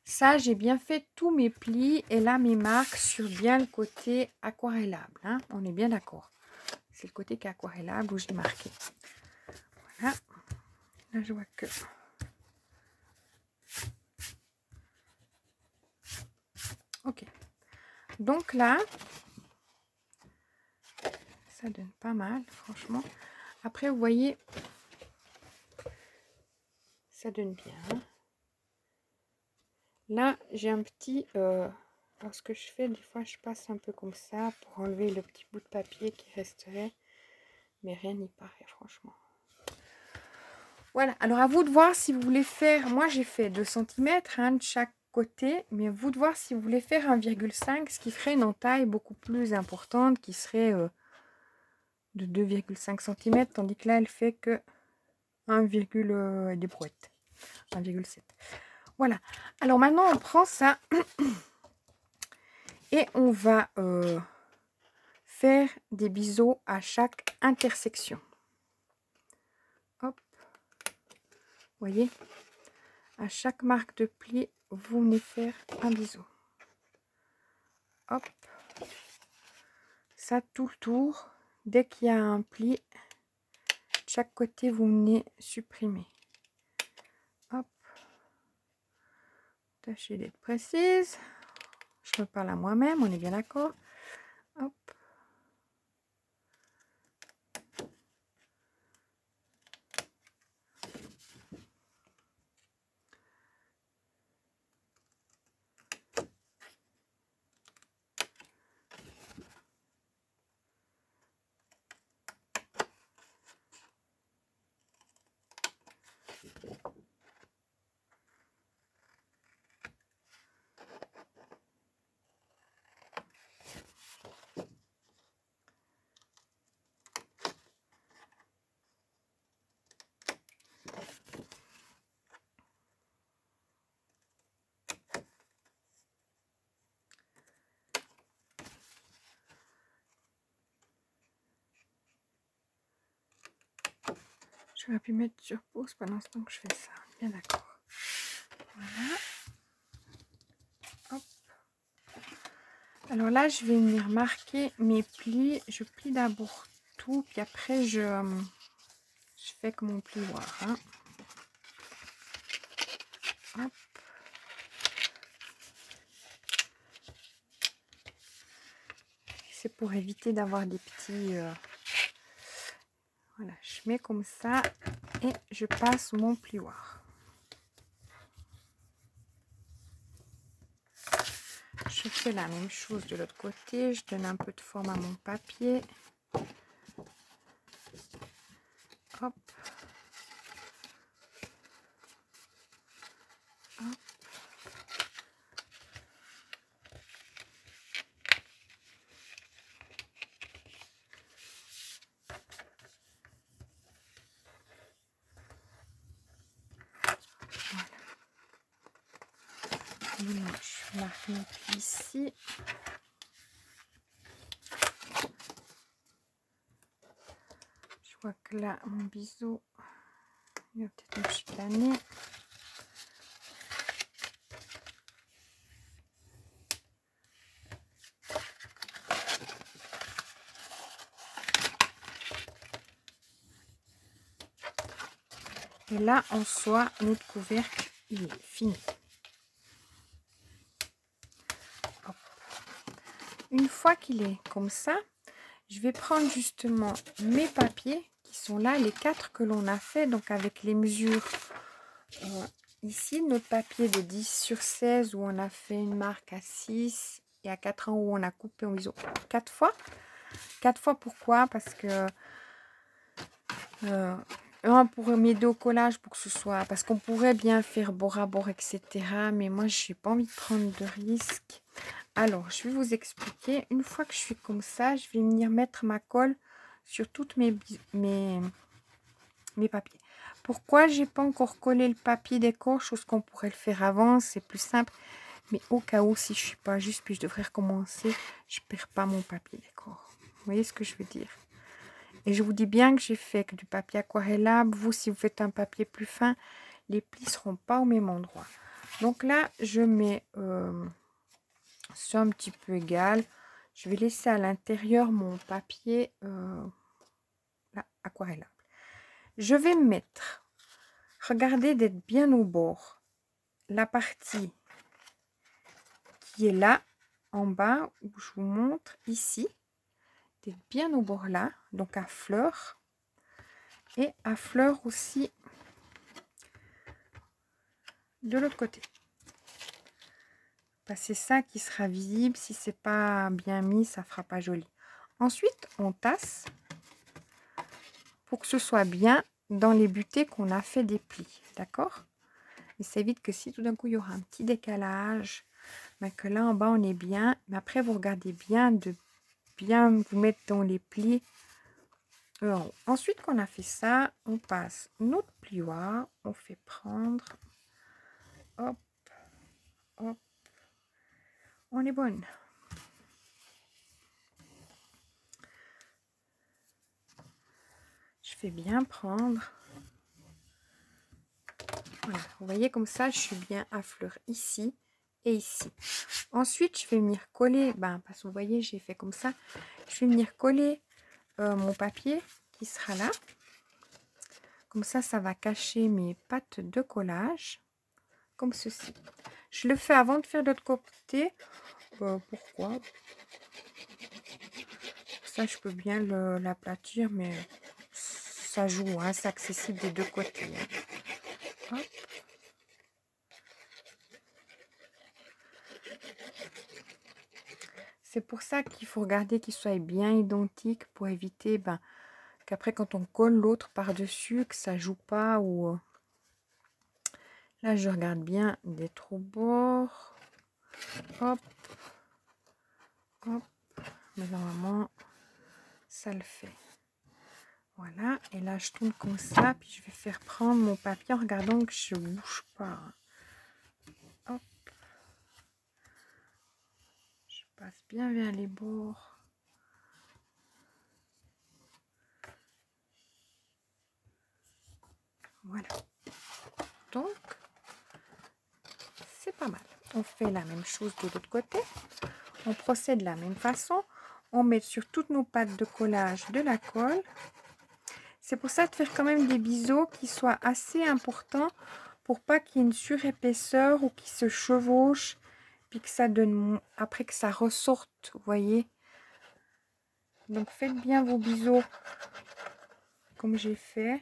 Ça, j'ai bien fait tous mes plis et là, mes marques sur bien le côté aquarellable. Hein. On est bien d'accord. C'est le côté qui est aquarellable où j'ai marqué. Voilà. Là, je vois que... Ok. Donc là, ça donne pas mal, franchement. Après, vous voyez, ça donne bien. Hein. Là, j'ai un petit... alors, ce que je fais, des fois, je passe un peu comme ça pour enlever le petit bout de papier qui resterait. Mais rien n'y paraît, franchement. Voilà. Alors, à vous de voir si vous voulez faire... Moi, j'ai fait 2 cm hein, de chaque côté. Mais à vous de voir si vous voulez faire 1,5, ce qui ferait une entaille beaucoup plus importante, qui serait de 2,5 cm. Tandis que là, elle fait que 1, des brouettes. 1,7. Voilà. Alors maintenant, on prend ça et on va faire des biseaux à chaque intersection. Hop. Vous voyez, à chaque marque de pli, vous venez faire un biseau. Hop. Ça tout le tour. Dès qu'il y a un pli, de chaque côté, vous venez supprimer. Hop. Tâchez d'être précise. Je me parle à moi-même, on est bien d'accord. Hop. J'aurais pu mettre sur pause pendant ce temps que je fais ça. Bien d'accord. Voilà. Hop. Alors là, je vais venir marquer mes plis. Je plie d'abord tout. Puis après, je fais comme mon plioir. Hein. Hop. C'est pour éviter d'avoir des petits... Voilà, je mets comme ça et je passe mon plioir. Je fais la même chose de l'autre côté. Je donne un peu de forme à mon papier. Hop. Hop. Voilà. Je marque mon pli ici. Je vois que là, mon biseau, il va peut-être me chicaner. Et là, en soi, notre couvercle, il est fini. Hop. Une fois qu'il est comme ça, je vais prendre justement mes papiers qui sont là, les 4 que l'on a fait, donc avec les mesures. Ici, notre papier de 10 sur 16 où on a fait une marque à 6 et à 4 ans où on a coupé en biseau 4 fois. 4 fois, pourquoi? Parce que un pour m'aider au collage, pour que ce soit... Parce qu'on pourrait bien faire bord à bord, etc. Mais moi, je n'ai pas envie de prendre de risques. Alors, je vais vous expliquer. Une fois que je suis comme ça, je vais venir mettre ma colle sur toutes mes papiers. Pourquoi j'ai pas encore collé le papier décor? Chose qu'on pourrait le faire avant, c'est plus simple. Mais au cas où, si je suis pas juste, puis je devrais recommencer, je perds pas mon papier décor. Vous voyez ce que je veux dire? Et je vous dis bien que j'ai fait que du papier aquarellable. Vous, si vous faites un papier plus fin, les plis seront pas au même endroit. Donc là, je mets c'est un petit peu égal. Je vais laisser à l'intérieur mon papier là, aquarellable. Je vais mettre, regardez d'être bien au bord, la partie qui est là, en bas, où je vous montre ici, d'être bien au bord là, donc à fleur. Et à fleur aussi de l'autre côté. C'est ça qui sera visible. Si c'est pas bien mis, ça fera pas joli. Ensuite, on tasse pour que ce soit bien dans les butées qu'on a fait des plis. D'accord? Et ça évite que si tout d'un coup il y aura un petit décalage, mais que là en bas on est bien. Mais après, vous regardez bien de bien vous mettre dans les plis. Ensuite qu'on a fait ça, on passe notre plioir, on fait prendre, hop, hop, on est bonne. Je fais bien prendre. Voilà, vous voyez comme ça, je suis bien à fleur ici et ici. Ensuite, je vais venir coller, parce que vous voyez, j'ai fait comme ça. Je vais venir coller mon papier qui sera là. Comme ça, ça va cacher mes pattes de collage, comme ceci. Je le fais avant de faire de l'autre côté. Pourquoi? Ça, je peux bien l'aplatir, mais ça joue, hein, c'est accessible des deux côtés. Hein. Hop. C'est pour ça qu'il faut regarder qu'il soit bien identique pour éviter qu'après quand on colle l'autre par-dessus, que ça joue pas ou... Là, je regarde bien d'être au bord. Hop. Hop. Mais normalement, ça le fait. Voilà. Et là, je tourne comme ça. Puis je vais faire prendre mon papier en regardant que je ne bouge pas. Hop. Je passe bien vers les bords. Voilà. Donc, c'est pas mal. On fait la même chose de l'autre côté. On procède de la même façon. on met sur toutes nos pattes de collage de la colle. C'est pour ça de faire quand même des biseaux qui soient assez importants pour pas qu'il y ait une surépaisseur ou qui se chevauche, puis que ça donne, après que ça ressorte, vous voyez. Donc faites bien vos biseaux comme j'ai fait,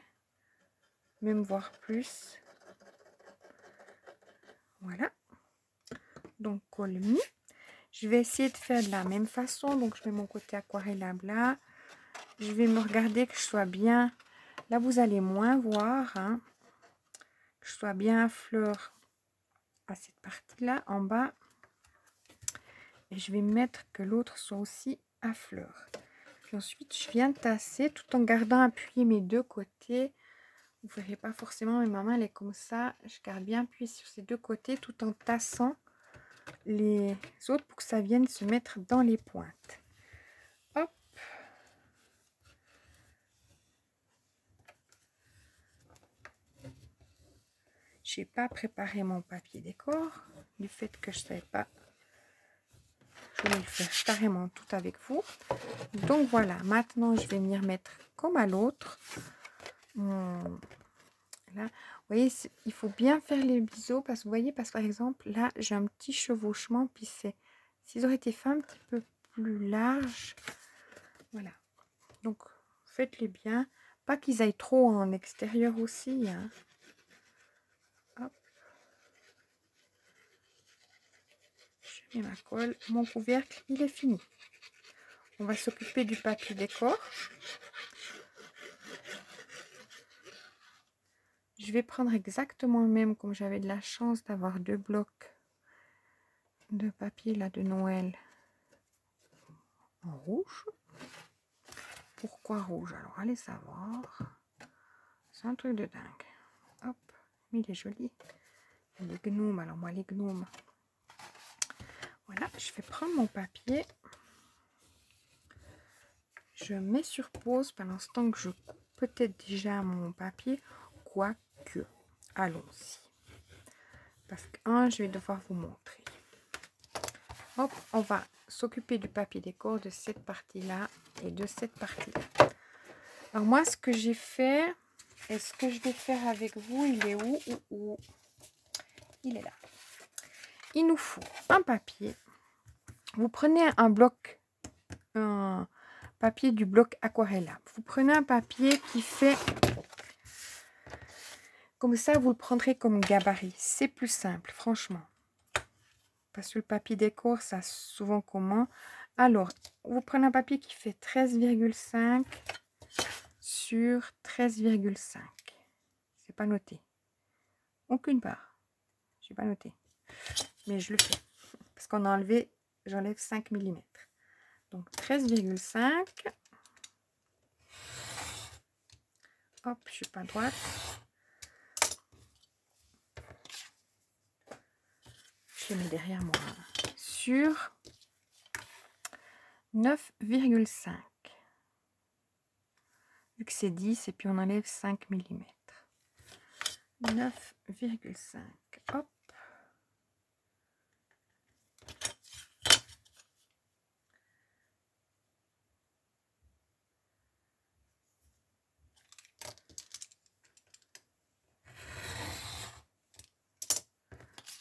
même voire plus. Voilà. Donc colle mis. Je vais essayer de faire de la même façon. Donc je mets mon côté aquarellable là. Je vais me regarder que je sois bien. Là vous allez moins voir. Hein, que je sois bien à fleur à cette partie là en bas. Et je vais mettre que l'autre soit aussi à fleur. Puis ensuite je viens tasser tout en gardant appuyé mes deux côtés. Vous ne verrez pas forcément, mais ma main elle est comme ça. Je garde bien appuyé sur ces deux côtés tout en tassant les autres pour que ça vienne se mettre dans les pointes. Hop. Je n'ai pas préparé mon papier décor du fait que je ne savais pas. Je voulais le faire carrément tout avec vous. Donc voilà, maintenant je vais venir mettre comme à l'autre. Là, vous voyez, il faut bien faire les biseaux parce que vous voyez, parce que par exemple, là, j'ai un petit chevauchement, puis s'ils auraient été faits un petit peu plus larges, voilà. Donc, faites-les bien. Pas qu'ils aillent trop en extérieur aussi. Hein. Hop. Je mets ma colle. Mon couvercle, il est fini. On va s'occuper du papier décor. Je vais prendre exactement le même, comme j'avais de la chance d'avoir 2 blocs de papier là de Noël en rouge. Pourquoi rouge? Alors, allez savoir. C'est un truc de dingue. Hop, mais il est joli. Il y a les gnomes. Alors, moi, les gnomes. Voilà, je vais prendre mon papier. Je mets sur pause pendant ce temps que je coupe peut-être déjà mon papier. Quoique, allons-y. Parce que, je vais devoir vous montrer. Hop, on va s'occuper du papier décor de cette partie-là et de cette partie-là. Alors, moi, ce que j'ai fait... Et ce que je vais faire avec vous, il est où? Il est là. Il nous faut un papier. Vous prenez un bloc, un papier du bloc aquarellable. Vous prenez un papier qui fait comme ça, vous le prendrez comme gabarit. C'est plus simple, franchement. Parce que le papier décor, ça souvent comment. Alors, vous prenez un papier qui fait 13,5 sur 13,5. C'est pas noté. Aucune part. Je n'ai pas noté. Mais je le fais. Parce qu'on a enlevé, j'enlève 5 mm. Donc 13,5. Hop, je suis pas droite. Je mets derrière moi. Sur 9,5. Vu que c'est 10 et puis on enlève 5 mm. 9,5. Hop.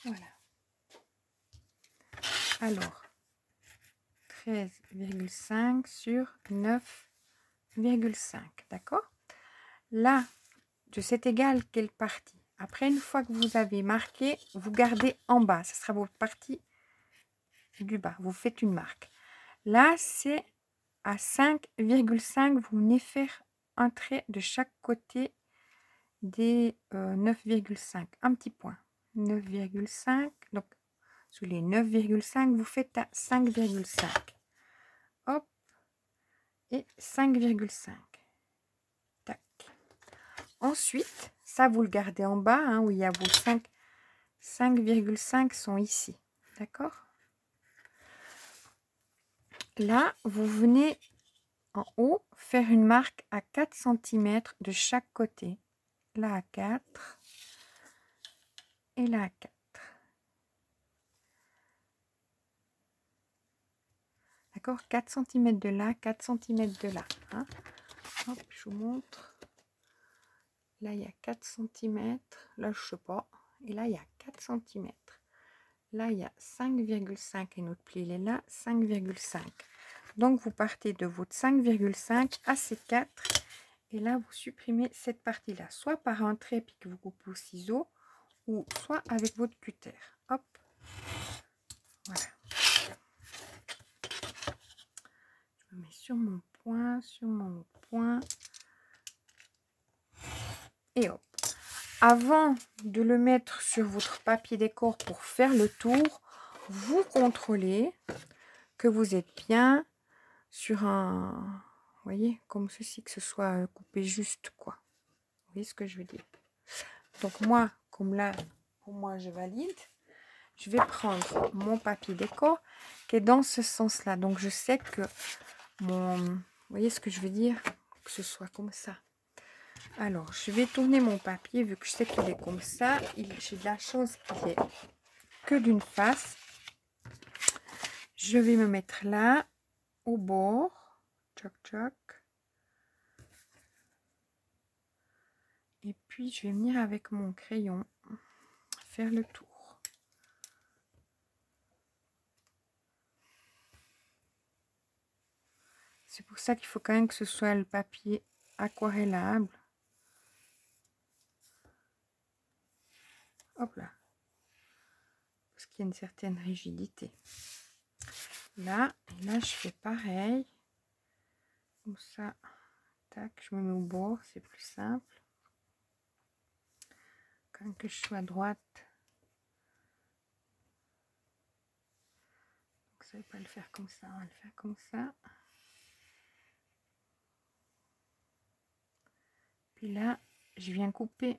Voilà. Alors, 13,5 sur 9,5. D'accord? Là, de cet égal, quelle partie? Après, une fois que vous avez marqué, vous gardez en bas. Ce sera votre partie du bas. Vous faites une marque. Là, c'est à 5,5. Vous venez faire un trait de chaque côté des 9,5. Un petit point. 9,5. Donc, sous les 9,5, vous faites à 5,5. Hop. Et 5,5. Tac. Ensuite, ça, vous le gardez en bas, hein, où il y a vos 5,5 sont ici. D'accord? Là, vous venez en haut faire une marque à 4 cm de chaque côté. Là à 4 et là à 4. D'accord, 4 cm de là, 4 cm de là. Hein. Hop, je vous montre. Là, il y a 4 cm. Là, je sais pas. Et là, il y a 4 cm. Là, il y a 5,5 et notre pli, il est là, 5,5. Donc, vous partez de votre 5,5 à ces 4. Et là, vous supprimez cette partie-là, soit par un trait puis que vous coupez au ciseau, ou soit avec votre cutter. Hop. Voilà. Je me mets sur mon point. Et hop. Avant de le mettre sur votre papier décor pour faire le tour, vous contrôlez que vous êtes bien sur un... Vous voyez, comme ceci, que ce soit coupé juste, quoi. Vous voyez ce que je veux dire? Donc moi, comme là, pour moi, je valide. Je vais prendre mon papier décor qui est dans ce sens-là. Donc je sais que mon... Vous voyez ce que je veux dire? Que ce soit comme ça. Alors, je vais tourner mon papier, vu que je sais qu'il est comme ça. J'ai de la chance qu'il est que d'une face. Je vais me mettre là, au bord. Tchoc, tchoc. Et puis, je vais venir avec mon crayon faire le tour. C'est pour ça qu'il faut quand même que ce soit le papier aquarellable. Hop là. Parce qu'il y a une certaine rigidité. Là, et là, je fais pareil. Comme ça. Tac, je me mets au bord, c'est plus simple. Quand que je sois à droite. Donc ça ne va pas le faire comme ça, on va le faire comme ça. Puis là, je viens couper.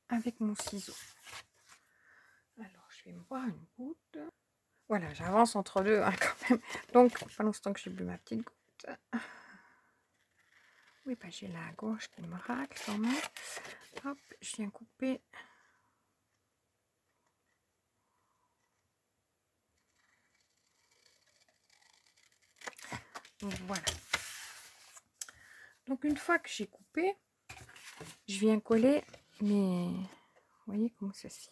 Avec mon ciseau. Alors, je vais me boire une goutte. Voilà, j'avance entre deux hein, quand même. Donc, pendant ce temps que j'ai bu ma petite goutte. Oui, bah, j'ai la gauche qui me racle quand même. Hop, je viens couper. Voilà. Donc, une fois que j'ai coupé, je viens coller mes... Vous voyez comme ceci.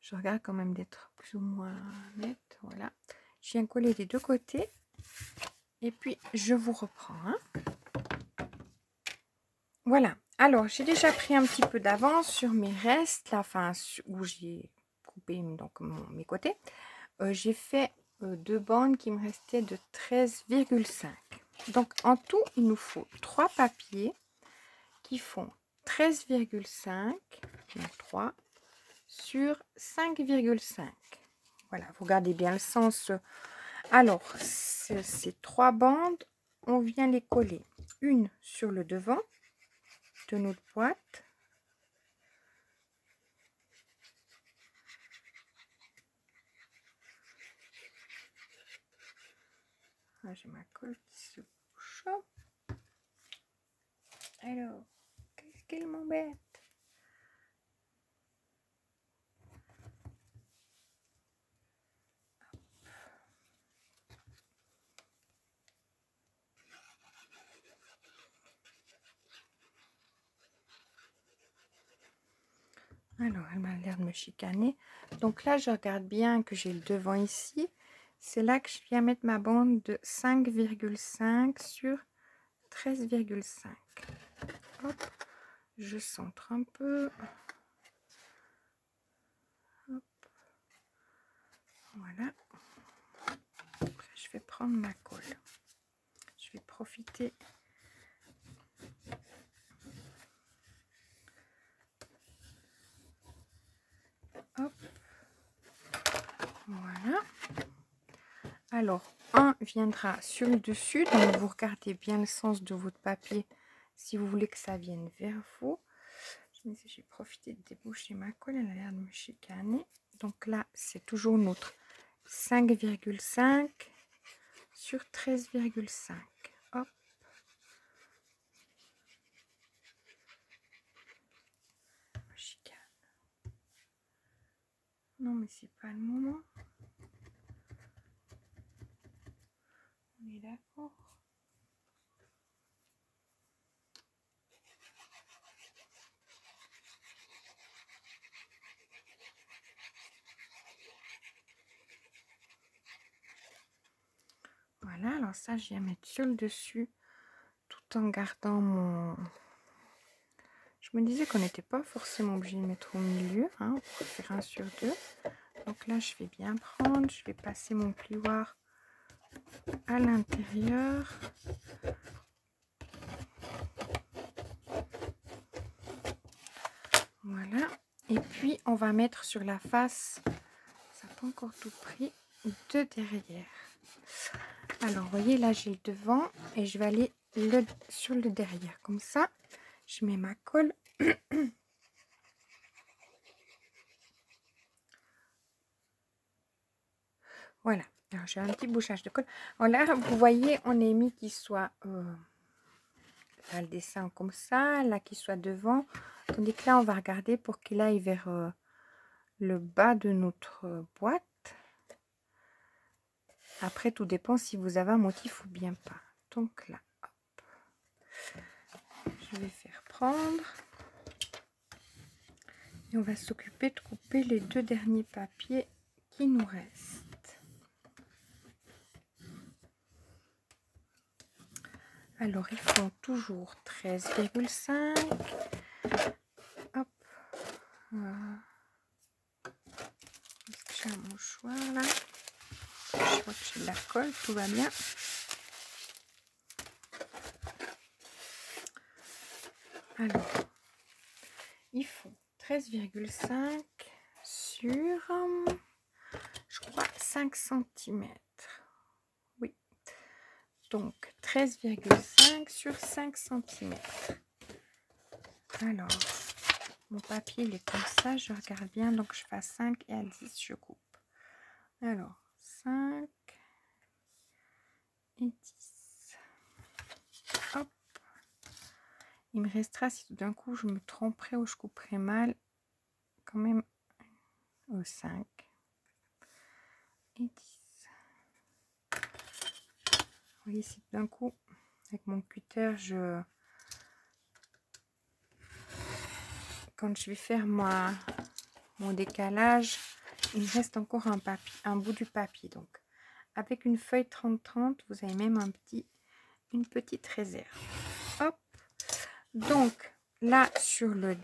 Je regarde quand même d'être plus ou moins nette. Voilà. Je viens coller des deux côtés. Et puis, je vous reprends. Hein. Voilà. Alors, j'ai déjà pris un petit peu d'avance sur mes restes. Là, enfin, où j'ai coupé donc, mes côtés. J'ai fait 2 bandes qui me restaient de 13,5. Donc, en tout, il nous faut 3 papiers qui font 13,5. Donc, 3 sur 5,5. Voilà, vous regardez bien le sens. Alors, ces 3 bandes, on vient les coller. Une sur le devant de notre boîte. Ah, j'ai ma colle qui se bouche. Alors, qu'est-ce qu'elle m'embête? Alors, elle m'a l'air de me chicaner. Donc là, je regarde bien que j'ai le devant ici. C'est là que je viens mettre ma bande de 5,5 sur 13,5. Hop, je centre un peu. Hop. Voilà. Après, je vais prendre ma colle. Je vais profiter. Hop. Voilà. Alors, un viendra sur le dessus. Donc, vous regardez bien le sens de votre papier si vous voulez que ça vienne vers vous. J'ai profité de déboucher ma colle. Elle a l'air de me chicaner. Donc là, c'est toujours notre 5,5 sur 13,5. Hop. Chicane. Non, mais c'est pas le moment. On est d'accord. Voilà, alors ça, je viens mettre sur le dessus tout en gardant mon... Je me disais qu'on n'était pas forcément obligé de mettre au milieu, hein, pour faire 1 sur 2. Donc là, je vais bien prendre, je vais passer mon plioir à l'intérieur. Voilà. Et puis, on va mettre sur la face, ça n'a pas encore tout pris, de derrière. Alors, vous voyez, là, j'ai le devant et je vais aller sur le derrière. Comme ça, je mets ma colle. Voilà. Alors, j'ai un petit bouchage de colle. Alors là, vous voyez, on a mis qu'il soit... là, le dessin comme ça, là, qu'il soit devant. Tandis que là, on va regarder pour qu'il aille vers le bas de notre boîte. Après, tout dépend si vous avez un motif ou bien pas. Donc là, hop. Je vais faire prendre. Et on va s'occuper de couper les 2 derniers papiers qui nous restent. Alors, ils font toujours 13,5. Hop. Est-ce que j'ai un mouchoir là? Je crois que j'ai de la colle, tout va bien. Alors, ils font 13,5 sur, je crois, 5 cm. Oui. Donc, 13,5 sur 5 cm. Alors, mon papier, il est comme ça. Je regarde bien. Donc, je fais 5 et à 10, je coupe. Alors, 5 et 10. Hop. Il me restera, si tout d'un coup, je me tromperai ou je couperai mal, quand même, 5 et 10. Vous voyez, si tout d'un coup, avec mon cutter, quand je vais faire mon décalage, il me reste encore un bout du papier. Donc, avec une feuille 30-30, vous avez même une petite réserve. Hop. Donc, là, sur le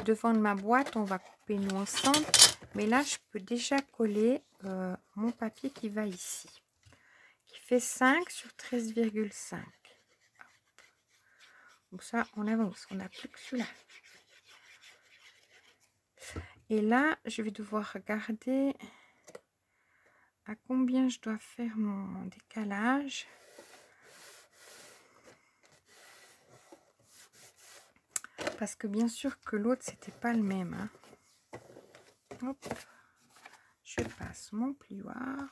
devant de ma boîte, on va couper nous ensemble. Mais là, je peux déjà coller mon papier qui va ici. Qui fait 5 sur 13,5. Donc ça, on avance. On n'a plus que celui-là. Et là, je vais devoir regarder à combien je dois faire mon décalage. Parce que bien sûr que l'autre, c'était pas le même. Hein. Hop. Je passe mon plioir.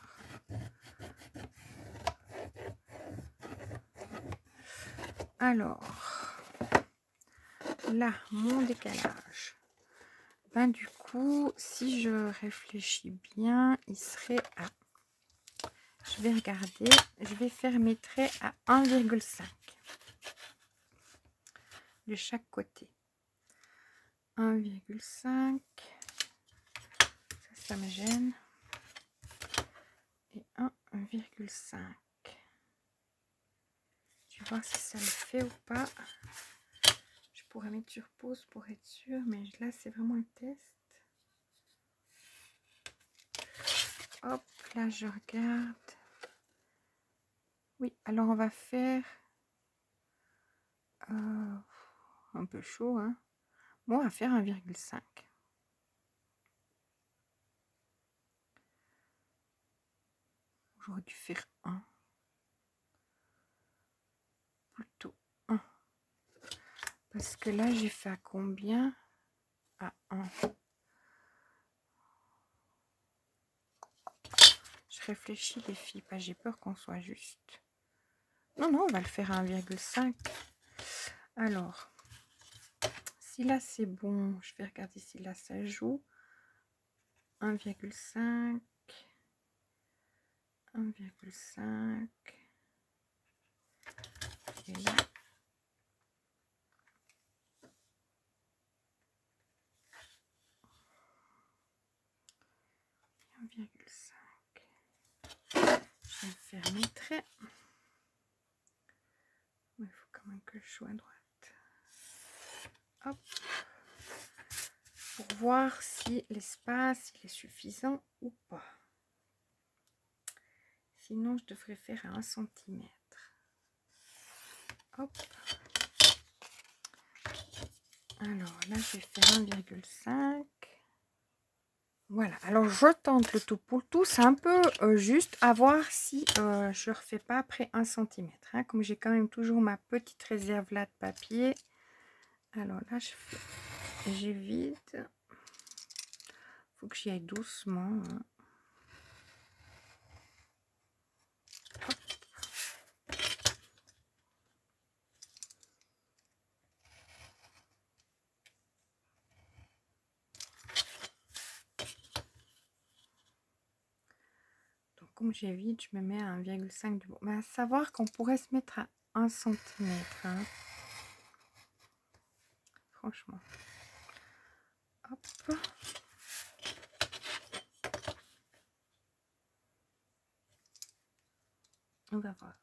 Alors, là, mon décalage. Ben, du coup, si je réfléchis bien, il serait à... Je vais regarder. Je vais faire mes traits à 1,5 de chaque côté. 1,5. Ça me gêne. Et 1,5. Je vais voir si ça le fait ou pas. Je pourrais mettre sur pause pour être sûr, mais là c'est vraiment un test. Hop, là je regarde. Oui, alors on va faire un peu chaud, hein. Bon, on va faire 1,5. J'aurais dû faire 1. Plutôt 1. Parce que là j'ai fait à combien? À 1. Je réfléchis les filles, pas j'ai peur qu'on soit juste. Non, non, on va le faire à 1,5. Alors, si là c'est bon, je vais regarder si là ça joue. 1,5, 1,5 et là 1,5. Je vais faire mes traits. Il faut quand même que je sois à droite. Hop. Pour voir si l'espace est suffisant ou pas. Sinon, je devrais faire à 1 cm. Hop. Alors là, je vais faire 1,5. Voilà. Alors, je tente le tout pour le tout. C'est un peu juste à voir si je ne refais pas après 1 cm. Hein, comme j'ai quand même toujours ma petite réserve là de papier. Alors là, j'évite. Faut que j'y aille doucement. Hein. Donc, comme j'évite, je me mets à 1,5 du bord. Mais à savoir qu'on pourrait se mettre à 1 cm. Hein. Franchement. Hop. On va voir.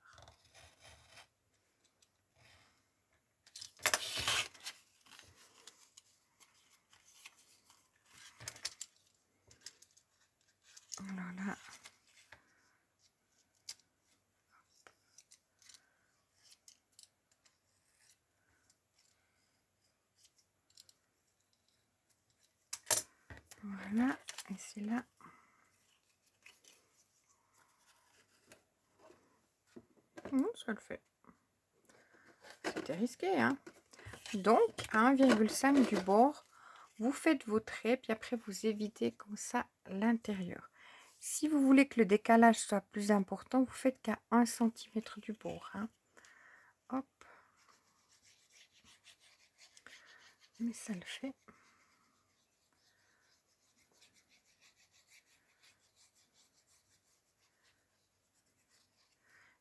Alors là. Voilà. Et c'est là. Ça le fait. C'était risqué, hein. Donc, à 1,5 du bord, vous faites vos traits, puis après, vous évitez comme ça l'intérieur. Si vous voulez que le décalage soit plus important, vous faites qu'à 1 cm du bord. Hein. Hop. Mais ça le fait.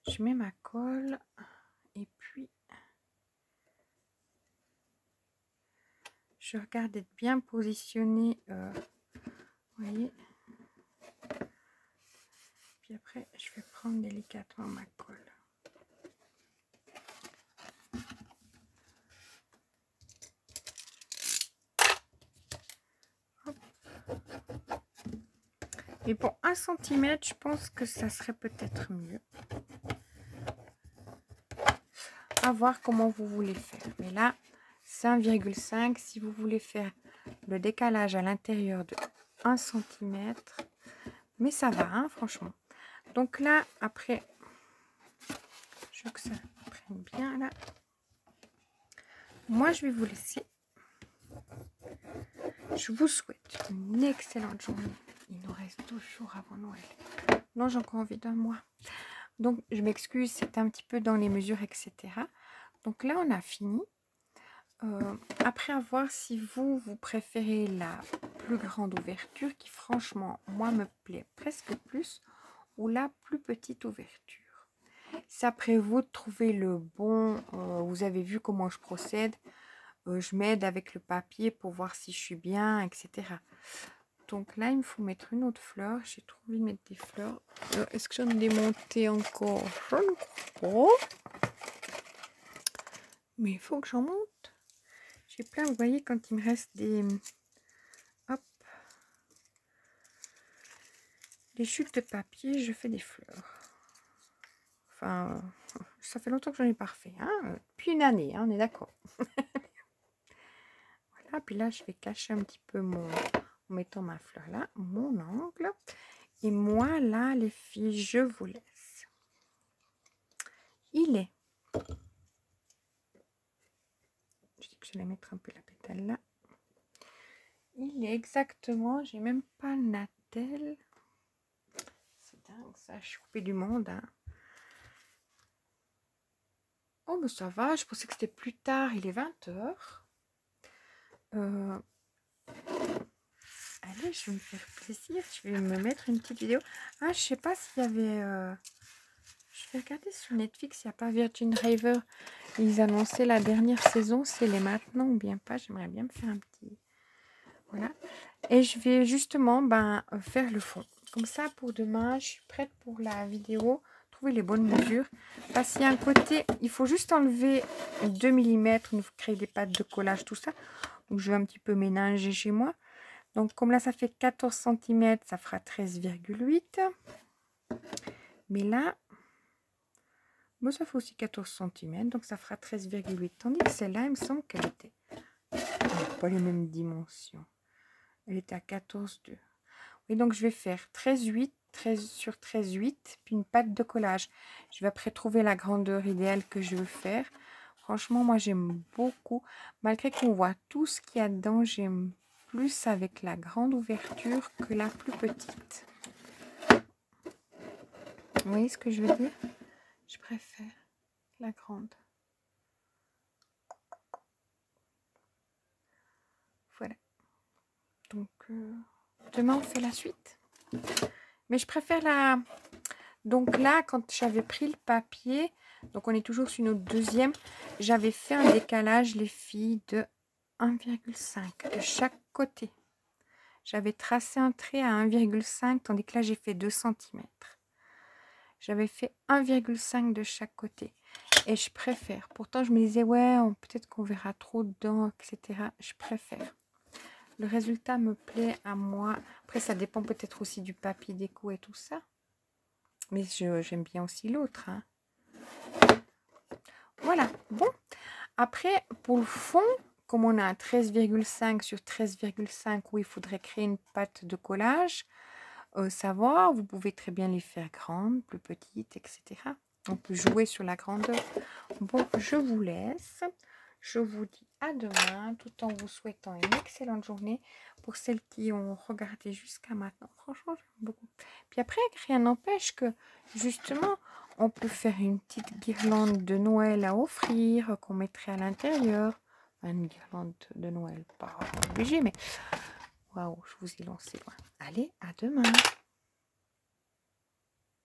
Je mets ma colle et puis je regarde d'être bien positionné. Vous voyez. Puis après, je vais prendre délicatement ma colle. Hop. Et pour 1 cm, je pense que ça serait peut-être mieux. À voir comment vous voulez faire. Mais là, c'est 1,5. Si vous voulez faire le décalage à l'intérieur de 1 cm, mais ça va, hein, franchement. Donc là, après, je veux que ça prenne bien là. Moi, je vais vous laisser. Je vous souhaite une excellente journée. Il nous reste 12 jours avant Noël. Non, j'ai encore envie d'un mois. Donc, je m'excuse, c'est un petit peu dans les mesures, etc. Donc là, on a fini. Après, à voir si vous préférez la plus grande ouverture, qui franchement, moi, me plaît presque plus, ou la plus petite ouverture. C'est après vous de trouver le bon. Vous avez vu comment je procède. Je m'aide avec le papier pour voir si je suis bien, etc. Donc là, il me faut mettre une autre fleur. J'ai trop envie de mettre des fleurs. Est-ce que j'en ai démonté encore? Je ne crois pas. Mais il faut que j'en monte. J'ai plein, vous voyez, quand il me reste des... Hop. Des chutes de papier, je fais des fleurs. Enfin, ça fait longtemps que j'en ai pas refait. Hein, depuis une année, hein, on est d'accord. Voilà, puis là, je vais cacher un petit peu en mettant ma fleur là, mon angle. Et moi, là, les filles, je vous laisse. Il est... Je dis que je vais mettre un peu la pétale là. Il est exactement... J'ai même pas le natel. C'est dingue, ça. Je suis coupée du monde, hein. Oh, mais ça va. Je pensais que c'était plus tard. Il est 20 h. allez, je vais me faire plaisir. Je vais me mettre une petite vidéo. Ah, je sais pas s'il y avait... Je vais regarder sur Netflix, il n'y a pas Virgin River. Ils annonçaient la dernière saison, si elle est maintenant ou bien pas. J'aimerais bien me faire un petit... Voilà. Et je vais justement faire le fond. Comme ça, pour demain, je suis prête pour la vidéo. Trouver les bonnes mesures. Parce qu'il y a un côté, il faut juste enlever 2 mm, créer des pattes de collage, tout ça. Donc, je vais un petit peu ménager chez moi. Donc, comme là, ça fait 14 cm, ça fera 13,8. Mais là, bon, ça fait aussi 14 cm, donc ça fera 13,8. Tandis que celle-là, il me semble qu'elle était... pas les mêmes dimensions. Elle était à 14,2. Oui, donc je vais faire 13,8, 13 sur 13,8, puis une patte de collage. Je vais après trouver la grandeur idéale que je veux faire. Franchement, moi, j'aime beaucoup. Malgré qu'on voit tout ce qu'il y a dedans, j'aime plus avec la grande ouverture que la plus petite. Vous voyez ce que je veux dire? Je préfère la grande. Voilà. Donc, demain, on fait la suite. Mais je préfère la... Donc là, quand j'avais pris le papier, donc on est toujours sur notre deuxième, j'avais fait un décalage, les filles, de 1,5 de chaque côté. J'avais tracé un trait à 1,5, tandis que là, j'ai fait 2 cm. J'avais fait 1,5 de chaque côté. Et je préfère. Pourtant, je me disais, ouais, peut-être qu'on verra trop dedans, etc. Je préfère. Le résultat me plaît à moi. Après, ça dépend peut-être aussi du papier déco et tout ça. Mais j'aime bien aussi l'autre. Hein. Voilà. Bon. Après, pour le fond, comme on a un 13,5 sur 13,5 où il faudrait créer une pâte de collage, savoir, vous pouvez très bien les faire grandes, plus petites, etc. On peut jouer sur la grandeur. Bon, je vous laisse. Je vous dis à demain, tout en vous souhaitant une excellente journée. Pour celles qui ont regardé jusqu'à maintenant, franchement, j'aime beaucoup. Puis après, rien n'empêche que, justement, on peut faire une petite guirlande de Noël à offrir, qu'on mettrait à l'intérieur. Une guirlande de Noël, pas obligé, mais waouh, je vous ai lancé loin. Allez, à demain.